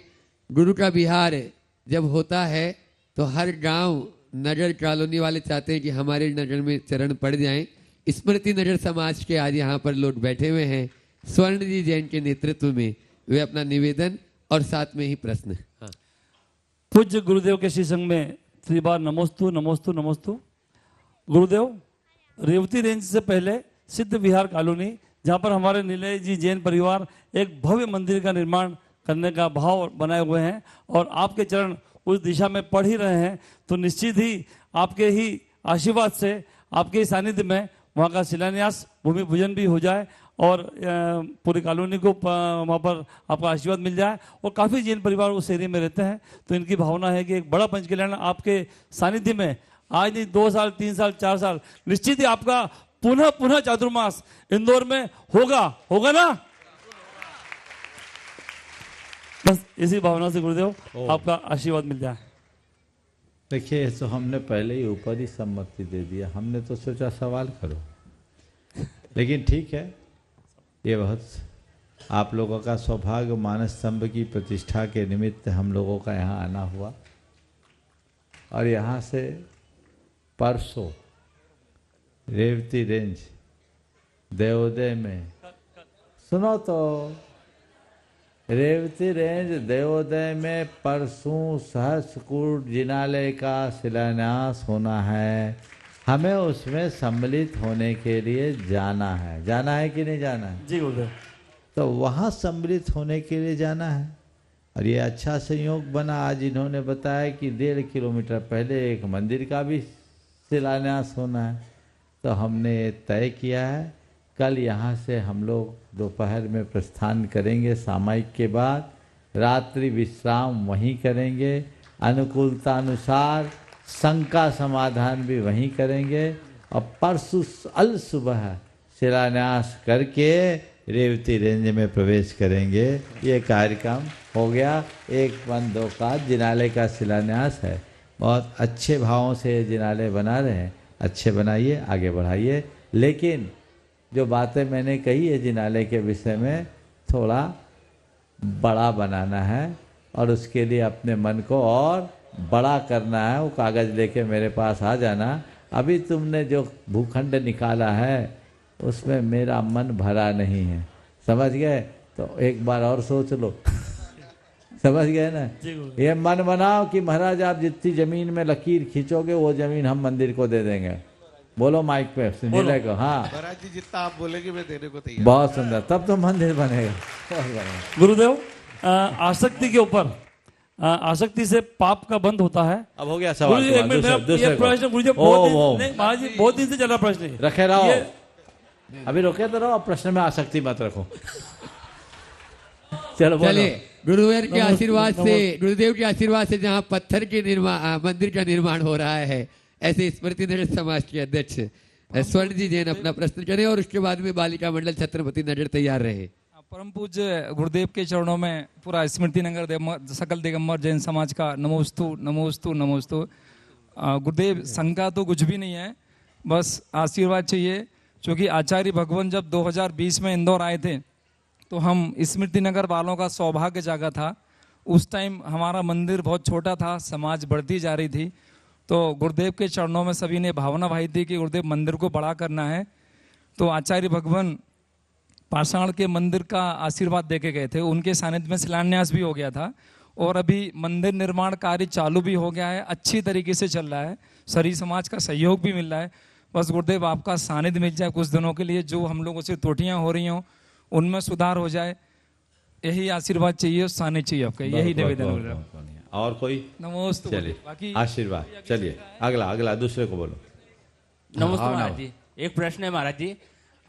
गुरु का विहार जब होता है तो हर गांव नगर कॉलोनी वाले चाहते हैं कि हमारे नगर में चरण पड़ जाएं। स्मृति नगर समाज के आज यहाँ पर लोग बैठे हुए हैं स्वर्ण जी जैन के नेतृत्व में, वे अपना निवेदन और साथ में ही प्रश्न। हाँ। पूज्य गुरुदेव के श्री संग में 3 बार नमोस्तु नमोस्तु नमोस्तु। गुरुदेव रेवती रेंज से पहले सिद्ध विहार कॉलोनी जहाँ पर हमारे नीलय जी जैन परिवार एक भव्य मंदिर का निर्माण करने का भाव बनाए हुए हैं और आपके चरण उस दिशा में पढ़ ही रहे हैं, तो निश्चित ही आपके ही आशीर्वाद से आपके ही सानिध्य में वहाँ का शिलान्यास भूमि पूजन भी हो जाए और पूरी कॉलोनी को वहाँ पर आपका आशीर्वाद मिल जाए। और काफ़ी जैन परिवार उस एरिया में रहते हैं, तो इनकी भावना है कि एक बड़ा पंच कल्याण आपके सानिध्य में आज नहीं 2 साल 3 साल 4 साल निश्चित ही आपका पुनः चातुर्मास इंदौर में होगा ना। बस इसी भावना से गुरुदेव आपका आशीर्वाद मिल जाए। देखिए तो हमने पहले ही ऊपर ही सम्मति दे दिया, हमने तो सोचा सवाल करो, लेकिन ठीक है, ये बहुत आप लोगों का सौभाग्य, मानस स्तंभ की प्रतिष्ठा के निमित्त हम लोगों का यहाँ आना हुआ। और यहाँ से परसों रेवती रेंज देवोदय में, सुनो तो, रेवती रेंज देवोदय में परसों सहस्रकूट जिनालय का शिलान्यास होना है। हमें उसमें सम्मिलित होने के लिए जाना है कि नहीं जाना है? जी गुरुदेव। तो वहाँ सम्मिलित होने के लिए जाना है और ये अच्छा संयोग बना। आज इन्होंने बताया कि 1.5 किलोमीटर पहले एक मंदिर का भी शिलान्यास होना है, तो हमने तय किया है कल यहाँ से हम लोग दोपहर में प्रस्थान करेंगे सामायिक के बाद, रात्रि विश्राम वहीं करेंगे, अनुकूलतानुसार संघ का समाधान भी वहीं करेंगे और परसों अल सुबह शिलान्यास करके रेवती रेंज में प्रवेश करेंगे। ये कार्यक्रम हो गया। 1-1-2 का जिनालय का शिलान्यास है। बहुत अच्छे भावों से जिनालय बना रहे हैं, अच्छे बनाइए, आगे बढ़ाइए। लेकिन जो बातें मैंने कही है जिनालय के विषय में, थोड़ा बड़ा बनाना है और उसके लिए अपने मन को और बड़ा करना है। वो कागज़ लेके मेरे पास आ जाना। अभी तुमने जो भूखंड निकाला है उसमें मेरा मन भरा नहीं है, समझ गए? तो एक बार और सोच लो। समझ गए ना? ये मन बनाओ कि महाराज आप जितनी जमीन में लकीर खींचोगे वो जमीन हम मंदिर को दे देंगे। बोलो माइक पे सुनीले को। हाँ महाराज जी जितना आप बोलेंगे मैं देने को तैयार। बहुत सुंदर, तब तो मंदिर बनेगा। गुरुदेव, आसक्ति के ऊपर, आसक्ति से पाप का बंध होता है। अब हो गया सवाल। ये प्रश्न गुरुजी महाराज जी बहुत दिन से चला प्रश्न रखे रहो। अभी रोके तो रहो, अब प्रश्न में आसक्ति मत रखो। चलो चलिए, गुरुदेव के आशीर्वाद से, गुरुदेव के आशीर्वाद से जहाँ पत्थर के मंदिर का निर्माण हो रहा है, ऐसे स्मृति नगर समाज के अध्यक्ष स्वर्ण जी जैन अपना प्रश्न करें और उसके बाद में बालिका मंडल छत्रपति नगर तैयार रहे। परम पूज्य गुरुदेव के चरणों में पूरा स्मृति नगर सकल दिगंबर जैन समाज का नमोस्तु नमोस्तु नमोस्तु। गुरुदेव संघ का तो कुछ भी नहीं है, बस आशीर्वाद चाहिए। क्योंकि आचार्य भगवान जब 2020 में इंदौर आए थे तो हम स्मृति नगर वालों का सौभाग्य जागा था। उस टाइम हमारा मंदिर बहुत छोटा था, समाज बढ़ती जा रही थी। तो गुरुदेव के चरणों में सभी ने भावना भाई थी कि गुरुदेव मंदिर को बड़ा करना है। तो आचार्य भगवान पाषाण के मंदिर का आशीर्वाद देके गए थे, उनके सानिध्य में शिलान्यास भी हो गया था और अभी मंदिर निर्माण कार्य चालू भी हो गया है, अच्छी तरीके से चल रहा है, सरी समाज का सहयोग भी मिल रहा है। बस गुरुदेव आपका सानिध्य मिल जाए कुछ दिनों के लिए, जो हम लोगों से त्रुटियां हो रही हों उनमें सुधार हो जाए, यही आशीर्वाद चाहिए, सानिध्य चाहिए आपका, यही निवेदन। और कोई? नमस्ते। चलिए आशीर्वाद। चलिए अगला दूसरे को बोलो। नमस्ते महाराज जी, एक प्रश्न है महाराज जी।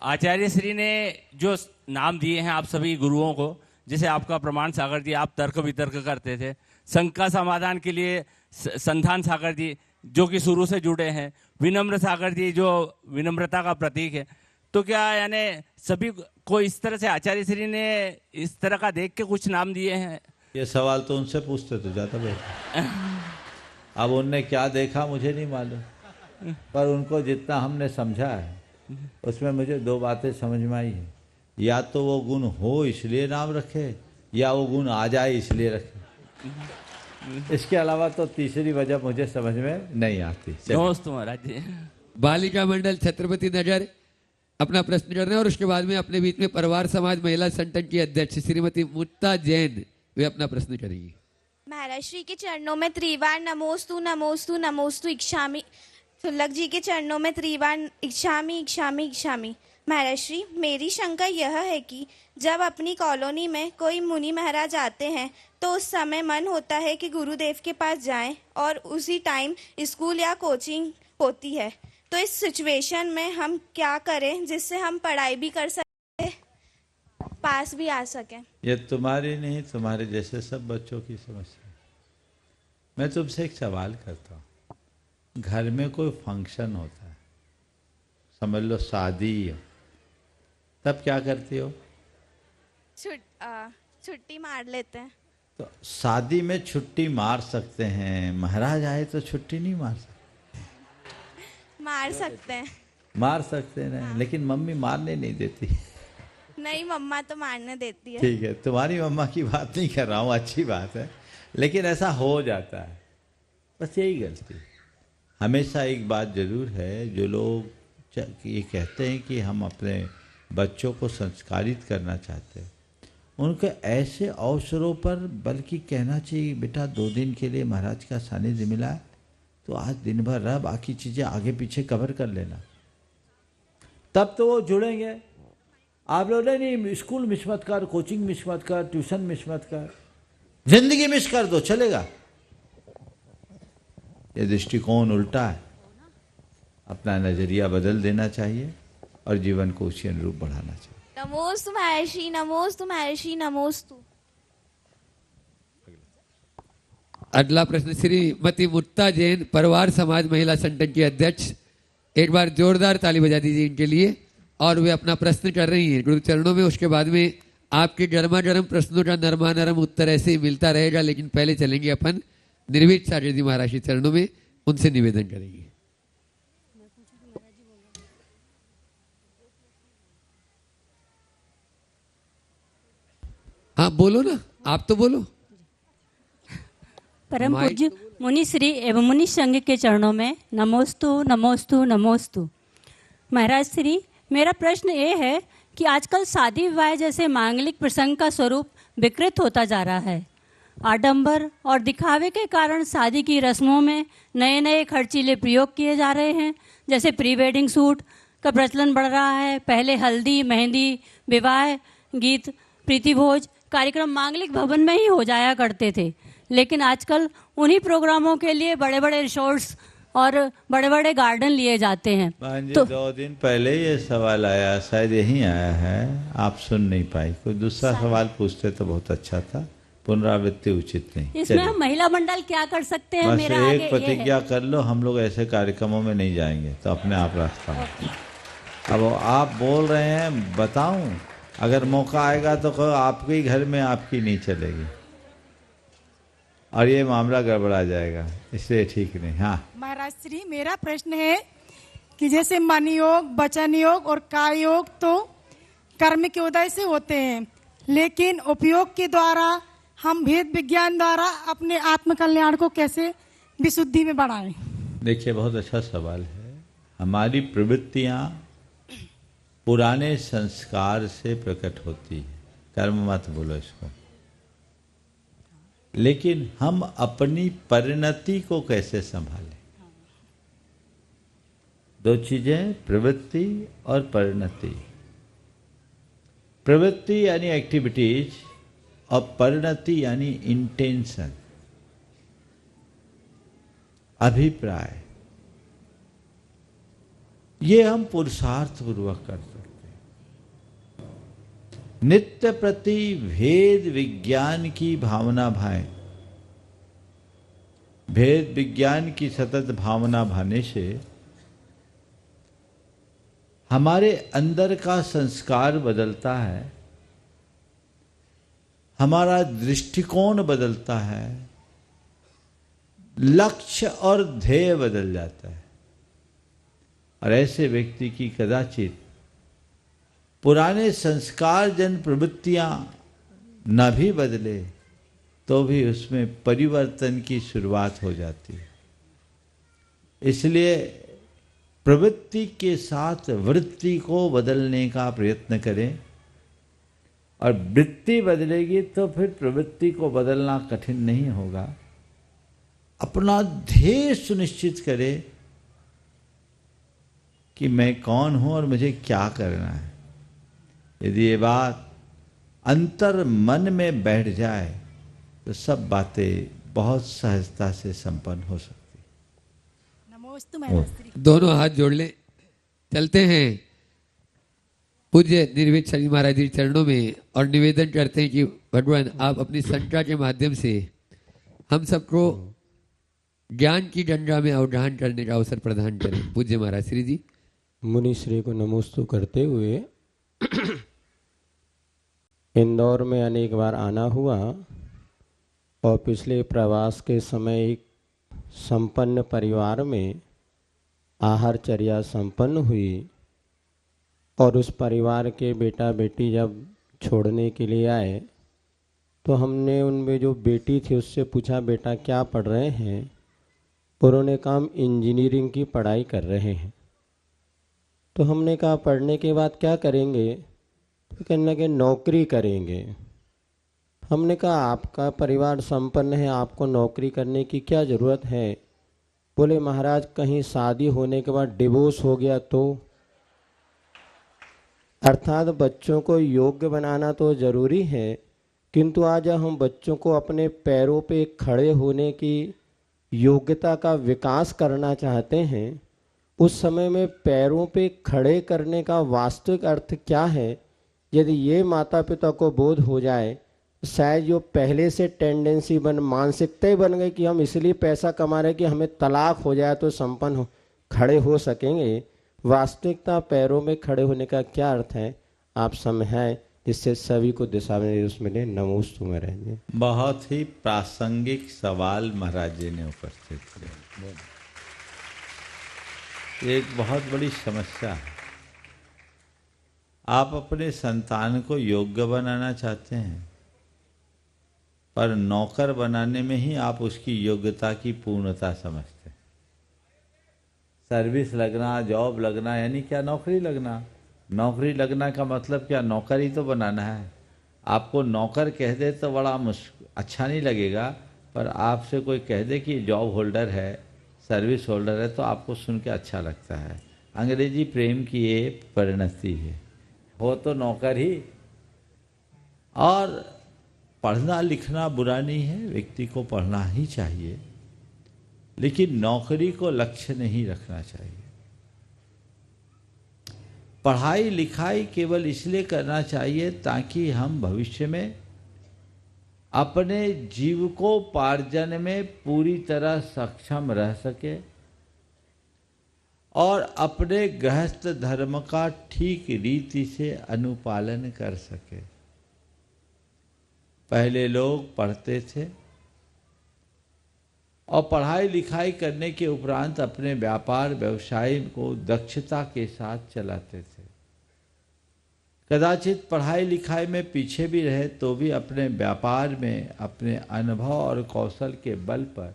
आचार्य श्री ने जो नाम दिए हैं आप सभी गुरुओं को, जैसे आपका प्रमाण सागर जी, आप तर्क वितर्क करते थे, संघ का समाधान के लिए संधान सागर जी जो कि शुरू से जुड़े हैं, विनम्र सागर जी जो विनम्रता का प्रतीक है, तो क्या यानी सभी को इस तरह से आचार्य श्री ने इस तरह का देख के कुछ नाम दिए हैं? ये सवाल तो उनसे पूछते तो जाता भाई। अब उनने क्या देखा मुझे नहीं मालूम, पर उनको जितना हमने समझा है उसमें मुझे 2 बातें समझ में आई है। या तो वो गुण हो इसलिए नाम रखे, या वो गुण आ जाए इसलिए रखे। इसके अलावा तो तीसरी वजह मुझे समझ में नहीं आती। नमस्ते महाराज जी। बालिका मंडल छत्रपति नगर अपना प्रश्न कर रहे हैं और उसके बाद में अपने बीच में परिवार समाज महिला संगठन की अध्यक्ष श्रीमती मुक्ता जैन वे अपना प्रश्न करेंगी। महाराज श्री के चरणों में त्रिवार नमोस्तु नमोस्तु नमोस्तु इच्छामि। सुलभ जी के चरणों में त्रिवार इच्छामि इच्छामि इच्छामि। महाराज श्री, मेरी शंका यह है कि जब अपनी कॉलोनी में कोई मुनि महाराज आते हैं तो उस समय मन होता है कि गुरुदेव के पास जाएं और उसी टाइम स्कूल या कोचिंग होती है, तो इस सिचुएशन में हम क्या करें जिससे हम पढ़ाई भी कर सकें, पास भी आ सकें? ये तुम्हारी नहीं, तुम्हारे जैसे सब बच्चों की समस्या। मैं तुमसे एक सवाल करता हूँ। घर में कोई फंक्शन होता है, समझ लो शादी, तब क्या करती हो? छुट्टी मार लेते हैं। तो शादी में छुट्टी मार सकते हैं, महाराज आए तो छुट्टी नहीं मार सकते? मार सकते हैं। मार सकते हैं ना। हाँ। लेकिन मम्मी मारने नहीं देती। नहीं, मम्मा तो मारने देती है। ठीक है, तुम्हारी मम्मा की बात नहीं कर रहा हूँ, अच्छी बात है, लेकिन ऐसा हो जाता है, बस यही गलती। हमेशा एक बात जरूर है, जो लोग ये कहते हैं कि हम अपने बच्चों को संस्कारित करना चाहते हैं, उनके ऐसे अवसरों पर बल्कि कहना चाहिए बेटा 2 दिन के लिए महाराज का सानिध्य मिला है तो आज दिन भर रह, बाकी चीज़ें आगे पीछे कवर कर लेना, तब तो वो जुड़ेंगे। आप लोग नहीं, स्कूल मिस मत कर, कोचिंग मिस मत कर, ट्यूशन मिस मत कर, जिंदगी मिस कर दो, चलेगा? ये दृष्टिकोण उल्टा है। अपना नजरिया बदल देना चाहिए और जीवन को उसी अनुरूप बढ़ाना चाहिए। नमोस्तु महर्षि, नमोस्तु महर्षि, नमोस्तु। अगला प्रश्न श्रीमती मुक्ता जैन, परिवार समाज महिला संगठन की अध्यक्ष। एक बार जोरदार ताली बजा दीजिए इनके लिए। और वे अपना प्रश्न कर रही हैं गुरु चरणों में। उसके बाद में आपके गर्मा गर्म प्रश्नों का नरमा नरम उत्तर ऐसे ही मिलता रहेगा, लेकिन पहले चलेंगे अपन निर्भीक चार्य जी महाराज के चरणों में, उनसे निवेदन करेंगे। हाँ बोलो ना, आप तो बोलो। परम पूज्य मुनि श्री एवं मुनि संघ के चरणों में नमोस्तु नमोस्तु नमोस्तु। महाराज श्री, मेरा प्रश्न ये है कि आजकल शादी विवाह जैसे मांगलिक प्रसंग का स्वरूप विकृत होता जा रहा है। आडंबर और दिखावे के कारण शादी की रस्मों में नए नए खर्चीले प्रयोग किए जा रहे हैं। जैसे प्री वेडिंग सूट का प्रचलन बढ़ रहा है। पहले हल्दी, मेहंदी, विवाह गीत, प्रीति भोज कार्यक्रम मांगलिक भवन में ही हो जाया करते थे, लेकिन आजकल उन्हीं प्रोग्रामों के लिए बड़े बड़े रिसोर्ट्स और बड़े बड़े गार्डन लिए जाते हैं। तो 2 दिन पहले ये सवाल आया, शायद यही आया है, आप सुन नहीं पाई। कोई दूसरा सवाल पूछते तो बहुत अच्छा था, पुनरावृत्ति उचित नहीं। इसमें हम महिला मंडल क्या कर सकते हैं? बस मेरा एक आगे प्रतिज्ञा कर लो, हम लोग ऐसे कार्यक्रमों में नहीं जाएंगे, तो अपने आप रास्ता। अब आप बोल रहे हैं, बताऊं, अगर मौका आएगा तो कहो आपके ही घर में आपकी नहीं चलेगी और ये मामला गड़बड़ा जाएगा, इसलिए ठीक नहीं। हाँ महाराज श्री, मेरा प्रश्न है कि जैसे मन योग, वचन योग और काय योग तो कर्म के उदय से होते हैं, लेकिन उपयोग के द्वारा हम भेद विज्ञान द्वारा अपने आत्म कल्याण को कैसे विशुद्धि में बढ़ाएं? देखिए, बहुत अच्छा सवाल है। हमारी प्रवृत्तियां पुराने संस्कार से प्रकट होती है, कर्म मत बोलो इसको, लेकिन हम अपनी परिणति को कैसे संभालें? 2 चीजें, प्रवृत्ति और परिणति। प्रवृत्ति यानी एक्टिविटीज और परिणति यानी इंटेंशन, अभिप्राय। ये हम पुरुषार्थ पूर्वक कर सकते हैं। नित्य प्रति भेद विज्ञान की भावना भाएं। भेद विज्ञान की सतत भावना भाने से हमारे अंदर का संस्कार बदलता है, हमारा दृष्टिकोण बदलता है, लक्ष्य और ध्येय बदल जाता है। और ऐसे व्यक्ति की कदाचित पुराने संस्कार जन प्रवृत्तियां न भी बदले तो भी उसमें परिवर्तन की शुरुआत हो जाती है। इसलिए प्रवृत्ति के साथ वृत्ति को बदलने का प्रयत्न करें, और वृत्ति बदलेगी तो फिर प्रवृत्ति को बदलना कठिन नहीं होगा। अपना ध्येय सुनिश्चित करें कि मैं कौन हूं और मुझे क्या करना है। यदि ये बात अंतर मन में बैठ जाए तो सब बातें बहुत सहजता से संपन्न हो सकती। नमोस्तु महाराज। दोनों हाथ जोड़ ले, चलते हैं पूज्य निर्भीक चार्य महाराज जी चरणों में और निवेदन करते हैं कि भगवान आप अपनी संख्या के माध्यम से हम सबको ज्ञान की गंगा में अवगाहन करने का अवसर प्रदान करें। पूज्य महाराज श्री जी। मुनि श्री को नमोस्तु करते हुए इंदौर में अनेक बार आना हुआ और पिछले प्रवास के समय एक संपन्न परिवार में आहारचर्या संपन्न हुई और उस परिवार के बेटा बेटी जब छोड़ने के लिए आए तो हमने उनमें जो बेटी थी उससे पूछा, बेटा क्या पढ़ रहे हैं? उन्होंने कहा हम इंजीनियरिंग की पढ़ाई कर रहे हैं। तो हमने कहा पढ़ने के बाद क्या करेंगे? तो कहने लगे नौकरी करेंगे। हमने कहा आपका परिवार संपन्न है, आपको नौकरी करने की क्या ज़रूरत है? बोले महाराज कहीं शादी होने के बाद डिवोर्स हो गया तो? अर्थात बच्चों को योग्य बनाना तो ज़रूरी है, किंतु आज हम बच्चों को अपने पैरों पे खड़े होने की योग्यता का विकास करना चाहते हैं उस समय में पैरों पे खड़े करने का वास्तविक अर्थ क्या है, यदि ये माता पिता को बोध हो जाए, शायद जो पहले से टेंडेंसी मानसिकता ही बन गई कि हम इसलिए पैसा कमा रहे कि हमें तलाक हो जाए तो संपन्न खड़े हो सकेंगे। वास्तविकता पैरों में खड़े होने का क्या अर्थ है, आप समझाएं, जिससे सभी को दिशा निर्देश मिले। नमोस्तु में रहेंगे। बहुत ही प्रासंगिक सवाल महाराज जी ने उपस्थित किया। एक बहुत बड़ी समस्या है। आप अपने संतान को योग्य बनाना चाहते हैं, पर नौकर बनाने में ही आप उसकी योग्यता की पूर्णता समझते हैं। सर्विस लगना, जॉब लगना यानी क्या? नौकरी लगना। नौकरी लगना का मतलब क्या? नौकर ही तो बनाना है। आपको नौकर कह दे तो बड़ा अच्छा नहीं लगेगा, पर आपसे कोई कह दे कि जॉब होल्डर है, सर्विस होल्डर है, तो आपको सुन के अच्छा लगता है। अंग्रेजी प्रेम की ये परिणति है। हो तो नौकर ही। और पढ़ना लिखना बुरा नहीं है, व्यक्ति को पढ़ना ही चाहिए, लेकिन नौकरी को लक्ष्य नहीं रखना चाहिए। पढ़ाई लिखाई केवल इसलिए करना चाहिए ताकि हम भविष्य में अपने जीविकोपार्जन में पूरी तरह सक्षम रह सके और अपने गृहस्थ धर्म का ठीक रीति से अनुपालन कर सके। पहले लोग पढ़ते थे और पढ़ाई लिखाई करने के उपरांत अपने व्यापार व्यवसाय को दक्षता के साथ चलाते थे। कदाचित पढ़ाई लिखाई में पीछे भी रहे तो भी अपने व्यापार में अपने अनुभव और कौशल के बल पर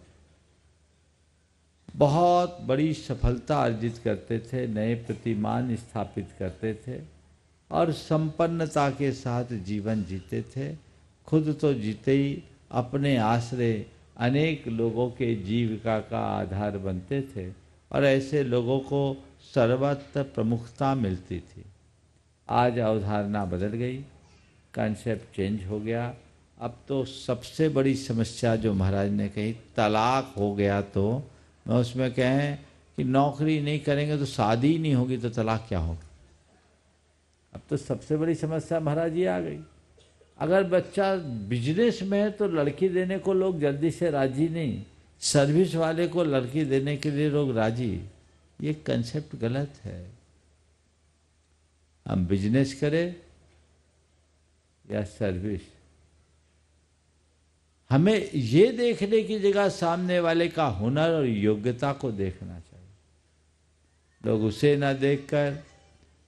बहुत बड़ी सफलता अर्जित करते थे, नए प्रतिमान स्थापित करते थे और संपन्नता के साथ जीवन जीते थे। खुद तो जीते ही अपने आश्रय अनेक लोगों के जीविका का आधार बनते थे और ऐसे लोगों को सर्वत्र प्रमुखता मिलती थी। आज अवधारणा बदल गई, कॉन्सेप्ट चेंज हो गया। अब तो सबसे बड़ी समस्या जो महाराज ने कही, तलाक हो गया, तो मैं उसमें कहें कि नौकरी नहीं करेंगे तो शादी नहीं होगी तो तलाक क्या होगा। अब तो सबसे बड़ी समस्या महाराज ये आ गई। अगर बच्चा बिजनेस में है तो लड़की देने को लोग जल्दी से राजी नहीं, सर्विस वाले को लड़की देने के लिए लोग राजी। ये कंसेप्ट गलत है। हम बिजनेस करें या सर्विस, हमें ये देखने की जगह सामने वाले का हुनर और योग्यता को देखना चाहिए। लोग उसे ना देखकर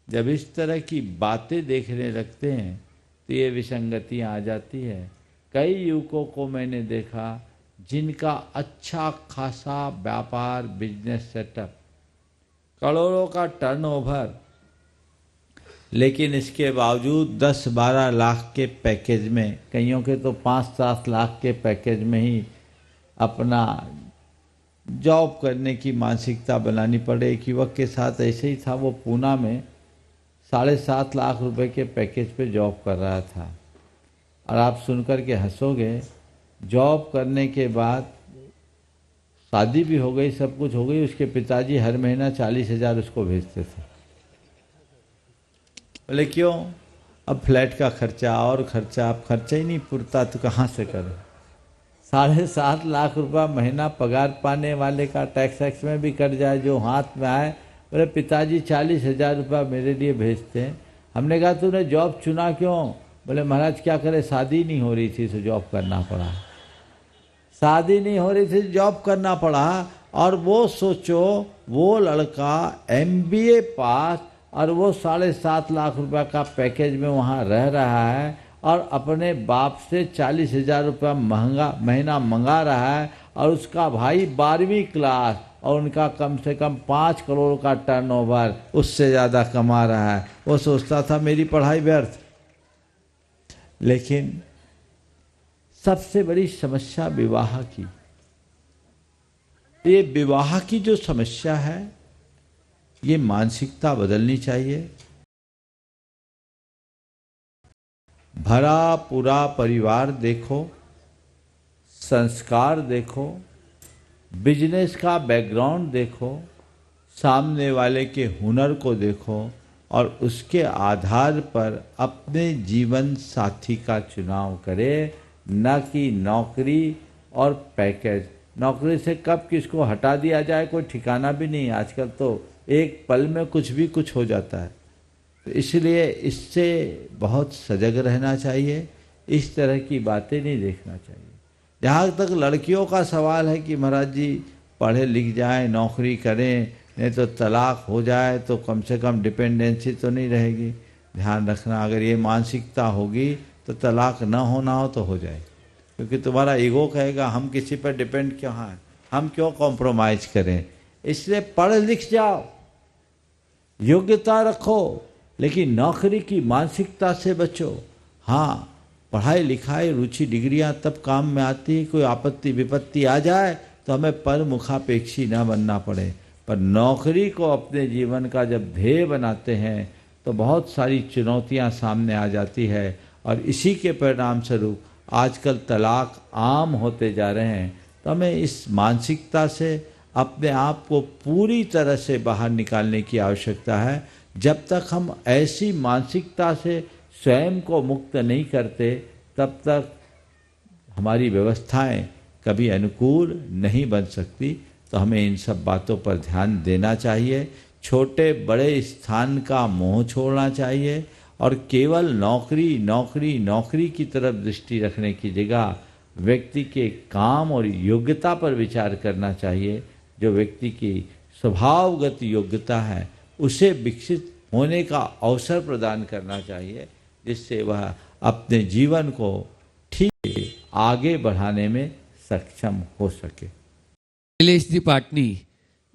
जब इस तरह की बातें देखने लगते हैं तो ये विसंगतियां आ जाती है। कई युवकों को मैंने देखा जिनका अच्छा खासा व्यापार बिजनेस सेटअप, करोड़ों का टर्नओवर, लेकिन इसके बावजूद 10-12 लाख के पैकेज में, कईयों के तो 5-7 लाख के पैकेज में ही अपना जॉब करने की मानसिकता बनानी पड़े। एक युवक के साथ ऐसे ही था, वो पूना में 7.5 लाख रुपए के पैकेज पे जॉब कर रहा था। और आप सुनकर के हंसोगे, जॉब करने के बाद शादी भी हो गई, सब कुछ हो गई, उसके पिताजी हर महीना 40,000 उसको भेजते थे। बोले क्यों? अब फ्लैट का खर्चा और खर्चा, अब खर्चा ही नहीं पुरता तो कहाँ से करें। 7.5 लाख रुपया महीना पगार पाने वाले का टैक्स में भी कट जाए, जो हाथ में आए। बोले पिताजी 40,000 रुपया मेरे लिए भेजते हैं। हमने कहा तूने जॉब चुना क्यों? बोले महाराज क्या करे, शादी नहीं हो रही थी तो जॉब करना पड़ा। शादी नहीं हो रही थी, जॉब करना पड़ा। और वो सोचो, वो लड़का MBA पास और वो 7.5 लाख रुपया का पैकेज में वहाँ रह रहा है और अपने बाप से 40,000 रुपया महीना मंगा रहा है, और उसका भाई 12वीं क्लास और उनका कम से कम 5 करोड़ का टर्नओवर, उससे ज़्यादा कमा रहा है। वो सोचता था मेरी पढ़ाई व्यर्थ। लेकिन सबसे बड़ी समस्या विवाह की, ये विवाह की जो समस्या है, ये मानसिकता बदलनी चाहिए। भरा पूरा परिवार देखो, संस्कार देखो, बिजनेस का बैकग्राउंड देखो, सामने वाले के हुनर को देखो और उसके आधार पर अपने जीवन साथी का चुनाव करे, न कि नौकरी और पैकेज। नौकरी से कब किसको हटा दिया जाए कोई ठिकाना भी नहीं। आजकल तो एक पल में कुछ भी कुछ हो जाता है। तो इसलिए इससे बहुत सजग रहना चाहिए, इस तरह की बातें नहीं देखना चाहिए। जहाँ तक लड़कियों का सवाल है कि महाराज जी पढ़े लिख जाएं, नौकरी करें, नहीं तो तलाक हो जाए तो कम से कम डिपेंडेंसी तो नहीं रहेगी। ध्यान रखना, अगर ये मानसिकता होगी तो तलाक न होना हो तो हो जाए, क्योंकि तुम्हारा ईगो कहेगा हम किसी पर डिपेंड क्यों हैं, हम क्यों कॉम्प्रोमाइज करें। इसलिए पढ़ लिख जाओ, योग्यता रखो, लेकिन नौकरी की मानसिकता से बचो। हाँ, पढ़ाई लिखाई रुचि डिग्रियां तब काम में आती है, कोई आपत्ति विपत्ति आ जाए तो हमें पर मुखापेक्षी न बनना पड़े। पर नौकरी को अपने जीवन का जब ध्येय बनाते हैं तो बहुत सारी चुनौतियां सामने आ जाती है, और इसी के परिणाम स्वरूप आजकल तलाक आम होते जा रहे हैं। तो हमें इस मानसिकता से अपने आप को पूरी तरह से बाहर निकालने की आवश्यकता है। जब तक हम ऐसी मानसिकता से स्वयं को मुक्त नहीं करते तब तक हमारी व्यवस्थाएं कभी अनुकूल नहीं बन सकती। तो हमें इन सब बातों पर ध्यान देना चाहिए। छोटे बड़े स्थान का मोह छोड़ना चाहिए और केवल नौकरी नौकरी नौकरी की तरफ दृष्टि रखने की जगह व्यक्ति के काम और योग्यता पर विचार करना चाहिए। जो व्यक्ति की स्वभावगत योग्यता है उसे विकसित होने का अवसर प्रदान करना चाहिए, जिससे वह अपने जीवन को ठीक आगे बढ़ाने में सक्षम हो सके। नीलेश जी पाटनी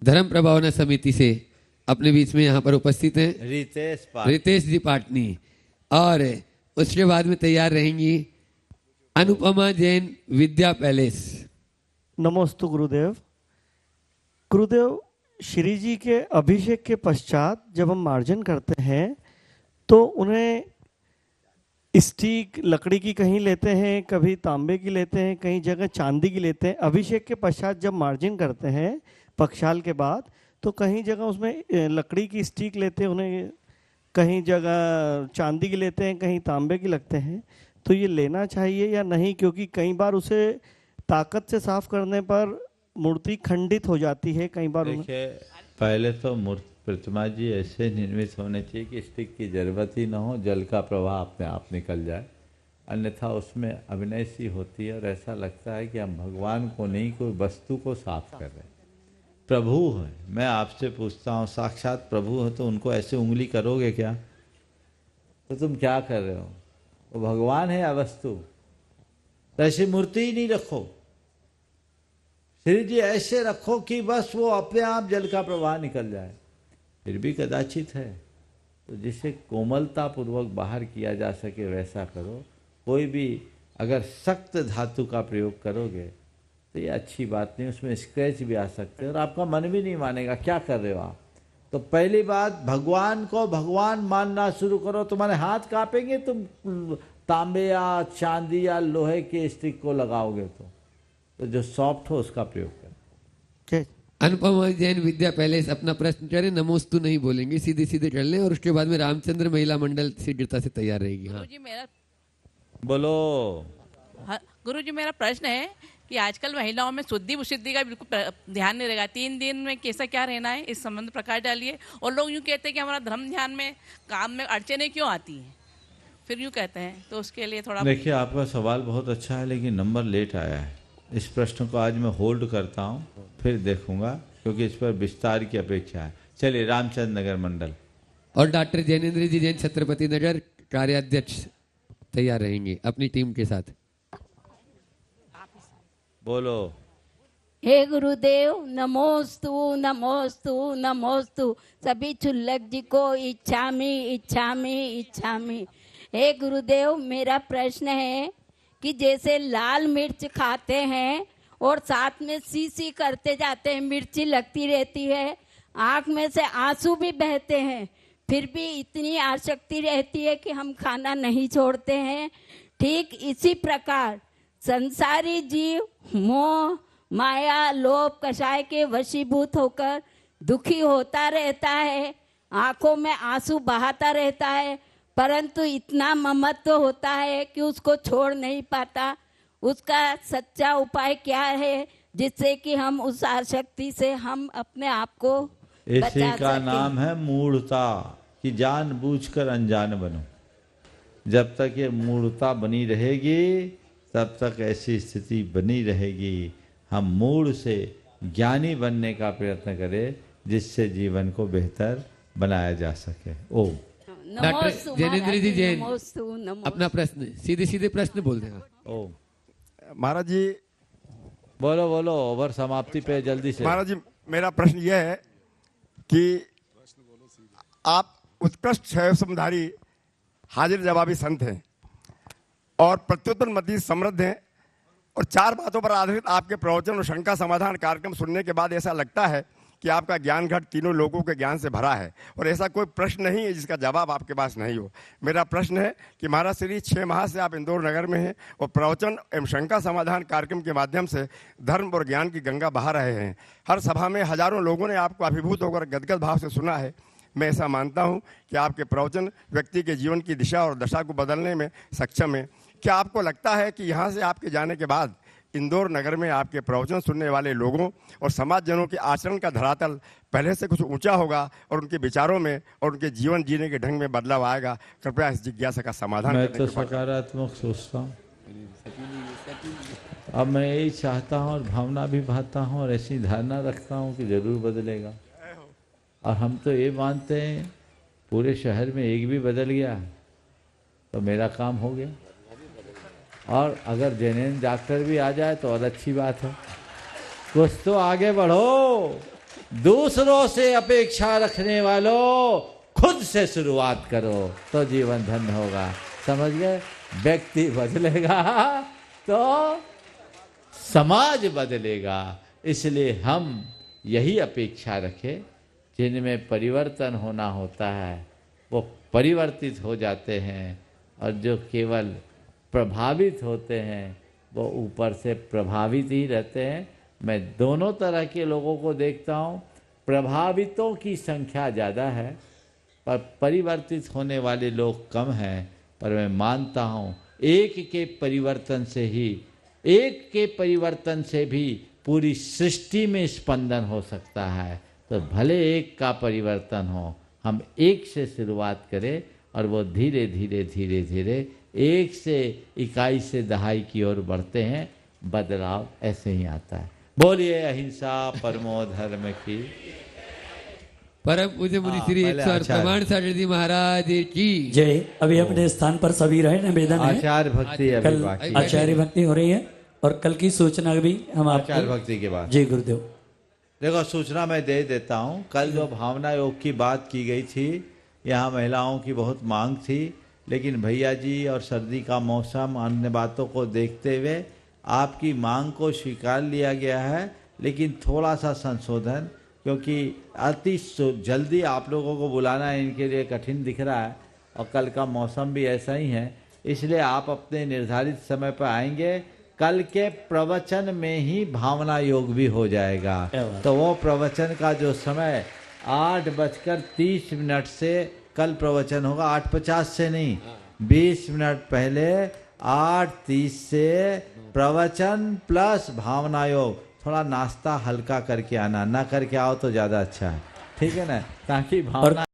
धर्म प्रभावना समिति से अपने बीच में यहाँ पर उपस्थित हैं। रितेश जी पाटनी, और उसके बाद में तैयार रहेंगी अनुपमा जैन विद्या पैलेस। नमोस्तु गुरुदेव। गुरुदेव, श्री जी के अभिषेक के पश्चात जब हम मार्जन करते हैं तो उन्हें स्टीक लकड़ी की कहीं लेते हैं, कभी तांबे की लेते हैं, कहीं जगह चांदी की लेते हैं। अभिषेक के पश्चात जब मार्जिन करते हैं पक्षाल के बाद, तो कहीं जगह उसमें लकड़ी की स्टीक लेते हैं, उन्हें कहीं जगह चांदी की लेते हैं, कहीं तांबे की लगते हैं। तो ये लेना चाहिए या नहीं? क्योंकि कई बार उसे ताकत से साफ करने पर मूर्ति खंडित हो जाती है। कई बार देखिए, पहले तो प्रतिमा जी ऐसे निर्मित होने चाहिए कि स्टिक की जरूरत ही ना हो, जल का प्रवाह अपने आप निकल जाए। अन्यथा उसमें अभिनय सी होती है और ऐसा लगता है कि हम भगवान को नहीं, कोई वस्तु को साफ कर रहे हैं। प्रभु है, मैं आपसे पूछता हूँ, साक्षात प्रभु है तो उनको ऐसे उंगली करोगे क्या? तो तुम क्या कर रहे हो? वो भगवान है या वस्तु? तो ऐसी मूर्ति ही नहीं रखो। श्री जी ऐसे रखो कि बस वो अपने आप जल का प्रवाह निकल जाए। फिर भी कदाचित है तो जिसे कोमलता पूर्वक बाहर किया जा सके वैसा करो। कोई भी अगर सख्त धातु का प्रयोग करोगे तो ये अच्छी बात नहीं, उसमें स्क्रैच भी आ सकते हैं और आपका मन भी नहीं मानेगा। क्या कर रहे हो आप? तो पहली बात, भगवान को भगवान मानना शुरू करो। तुम्हारे हाथ कांपेंगे तुम तांबे या चांदी या लोहे के स्टिक को लगाओगे तो जो सॉफ्ट हो उसका प्रयोग करें। अनुपमा जैन विद्या पैलेस अपना प्रश्न करें। नमोस्तु नहीं बोलेंगे, सीधे सीधे चल लें, और उसके बाद में रामचंद्र महिला मंडल शीघ्रता से तैयार रहेगी। हाँ गुरुजी, मेरा बोलो। गुरुजी, मेरा प्रश्न है कि आजकल महिलाओं में शुद्धि विशुद्धि का बिल्कुल ध्यान नहीं रहेगा। 3 दिन में कैसा क्या रहना है, इस संबंध प्रकाश डालिए। और लोग यूँ कहते हैं कि हमारा धर्म ध्यान में काम में अड़चने क्यों आती हैं, फिर यूँ कहते हैं, तो उसके लिए थोड़ा। देखिए, आपका सवाल बहुत अच्छा है लेकिन नंबर लेट आया है। इस प्रश्न को आज मैं होल्ड करता हूँ, फिर देखूंगा, क्योंकि इस पर विस्तार की अपेक्षा है। चलिए, रामचंद्र नगर मंडल और डॉक्टर जैनेन्द्र जी जैन छत्रपति नगर कार्याध्यक्ष तैयार रहेंगे अपनी टीम के साथ। बोलो। हे गुरुदेव, नमोस्तु नमोस्तु नमोस्तु। सभी चुल्लक जी को इच्छामि इच्छामि इच्छामि। हे गुरुदेव, मेरा प्रश्न है कि जैसे लाल मिर्च खाते हैं और साथ में सी करते जाते हैं, मिर्ची लगती रहती है, आँख में से आंसू भी बहते हैं, फिर भी इतनी आसक्ति रहती है कि हम खाना नहीं छोड़ते हैं। ठीक इसी प्रकार संसारी जीव मोह माया लोभ कषाय के वशीभूत होकर दुखी होता रहता है, आंखों में आंसू बहाता रहता है, परंतु इतना ममत्व होता है कि उसको छोड़ नहीं पाता। उसका सच्चा उपाय क्या है जिससे कि हम उस आसक्ति से हम अपने आप को इसी बचा का सकें? नाम है मूढ़ता, कि जानबूझकर अनजान बनो। जब तक ये मूढ़ता बनी रहेगी तब तक ऐसी स्थिति बनी रहेगी। हम मूढ़ से ज्ञानी बनने का प्रयत्न करें जिससे जीवन को बेहतर बनाया जा सके। ओम। डॉक्टर जैनेन्द्र जी जैन नमोस्तु, नमोस्तु। अपना प्रश्न सीधे सीधे प्रश्न बोल देना। ओम। महाराज जी बोलो बोलो, ओवर समाप्ति पे जल्दी से। महाराज जी मेरा प्रश्न यह है कि आप उत्कृष्ट क्षयसमधारी हाजिर जवाबी संत हैं और प्रत्युत्तर मती समृद्ध हैं, और 4 बातों पर आधारित आपके प्रवचन और शंका समाधान कार्यक्रम सुनने के बाद ऐसा लगता है कि आपका ज्ञान घट तीनों लोगों के ज्ञान से भरा है, और ऐसा कोई प्रश्न नहीं है जिसका जवाब आपके पास नहीं हो। मेरा प्रश्न है कि महाराज श्री 6 माह से आप इंदौर नगर में हैं और प्रवचन एवं शंका समाधान कार्यक्रम के माध्यम से धर्म और ज्ञान की गंगा बहा रहे हैं। हर सभा में हजारों लोगों ने आपको अभिभूत होकर गदगद भाव से सुना है। मैं ऐसा मानता हूं कि आपके प्रवचन व्यक्ति के जीवन की दिशा और दशा को बदलने में सक्षम है। क्या आपको लगता है कि यहाँ से आपके जाने के बाद इंदौर नगर में आपके प्रवचन सुनने वाले लोगों और समाजजनों के आचरण का धरातल पहले से कुछ ऊंचा होगा और उनके विचारों में और उनके जीवन जीने के ढंग में बदलाव आएगा? कृपया इस जिज्ञासा का समाधान मैं करने तो के बाद। सकारात्मक सोचता हूँ। अब मैं यही चाहता हूँ और भावना भी भाता हूँ और ऐसी धारणा रखता हूँ कि जरूर बदलेगा। और हम तो ये मानते हैं पूरे शहर में एक भी बदल गया तो मेरा काम हो गया, और अगर जेन्युइन डॉक्टर भी आ जाए तो और अच्छी बात है। कुछ तो आगे बढ़ो, दूसरों से अपेक्षा रखने वालों खुद से शुरुआत करो तो जीवन धन्य होगा। समझ गए? व्यक्ति बदलेगा तो समाज बदलेगा। इसलिए हम यही अपेक्षा रखें, जिनमें परिवर्तन होना होता है वो परिवर्तित हो जाते हैं, और जो केवल प्रभावित होते हैं वो ऊपर से प्रभावित ही रहते हैं। मैं दोनों तरह के लोगों को देखता हूँ। प्रभावितों की संख्या ज़्यादा है पर परिवर्तित होने वाले लोग कम हैं। पर मैं मानता हूँ एक के परिवर्तन से भी पूरी सृष्टि में स्पंदन हो सकता है। तो भले एक का परिवर्तन हो, हम एक से शुरुआत करें और वो धीरे धीरे धीरे धीरे एक से इकाई से दहाई की ओर बढ़ते हैं। बदलाव ऐसे ही आता है। बोलिए अहिंसा परमो धर्म की। परम पूज्य मुनि श्री 108 प्रमाण सागर जी महाराज की जय। अभी अपने स्थान पर सभी रहे, निवेदन है आचार्य भक्ति अभी कल बाकी है। आचार्य भक्ति हो रही है और कल की सूचना भी हम आपको आचार्य भक्ति के बाद। जी गुरुदेव। देखो सूचना मैं दे देता हूँ। कल जो भावना योग की बात की गई थी, यहाँ महिलाओं की बहुत मांग थी, लेकिन भैया जी और सर्दी का मौसम अन्य बातों को देखते हुए आपकी मांग को स्वीकार लिया गया है, लेकिन थोड़ा सा संशोधन, क्योंकि अति जल्दी आप लोगों को बुलाना इनके लिए कठिन दिख रहा है और कल का मौसम भी ऐसा ही है। इसलिए आप अपने निर्धारित समय पर आएंगे। कल के प्रवचन में ही भावना योग भी हो जाएगा। तो वो प्रवचन का जो समय 8:30 से कल प्रवचन होगा, 8:50 से नहीं, 20 मिनट पहले 8:30 से प्रवचन प्लस भावना योग। थोड़ा नाश्ता हल्का करके आना, ना करके आओ तो ज़्यादा अच्छा है, ठीक है ना, ताकि भावना।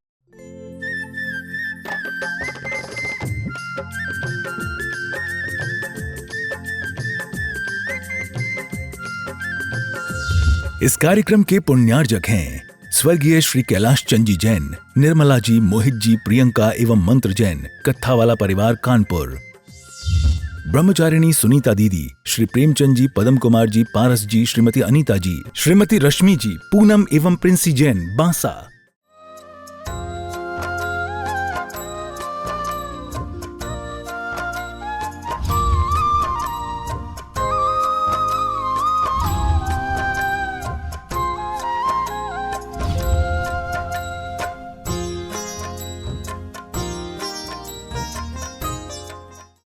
इस कार्यक्रम के पुण्यार्जक हैं स्वर्गीय श्री कैलाश चंद जी जैन, निर्मला जी, मोहित जी, प्रियंका एवं मंत्र जैन, कत्थावाला परिवार कानपुर। ब्रह्मचारिणी सुनीता दीदी, श्री प्रेमचंद जी, पदम कुमार जी, पारस जी, श्रीमती अनीता जी, श्रीमती रश्मि जी, पूनम एवं प्रिंसी जैन, बांसा।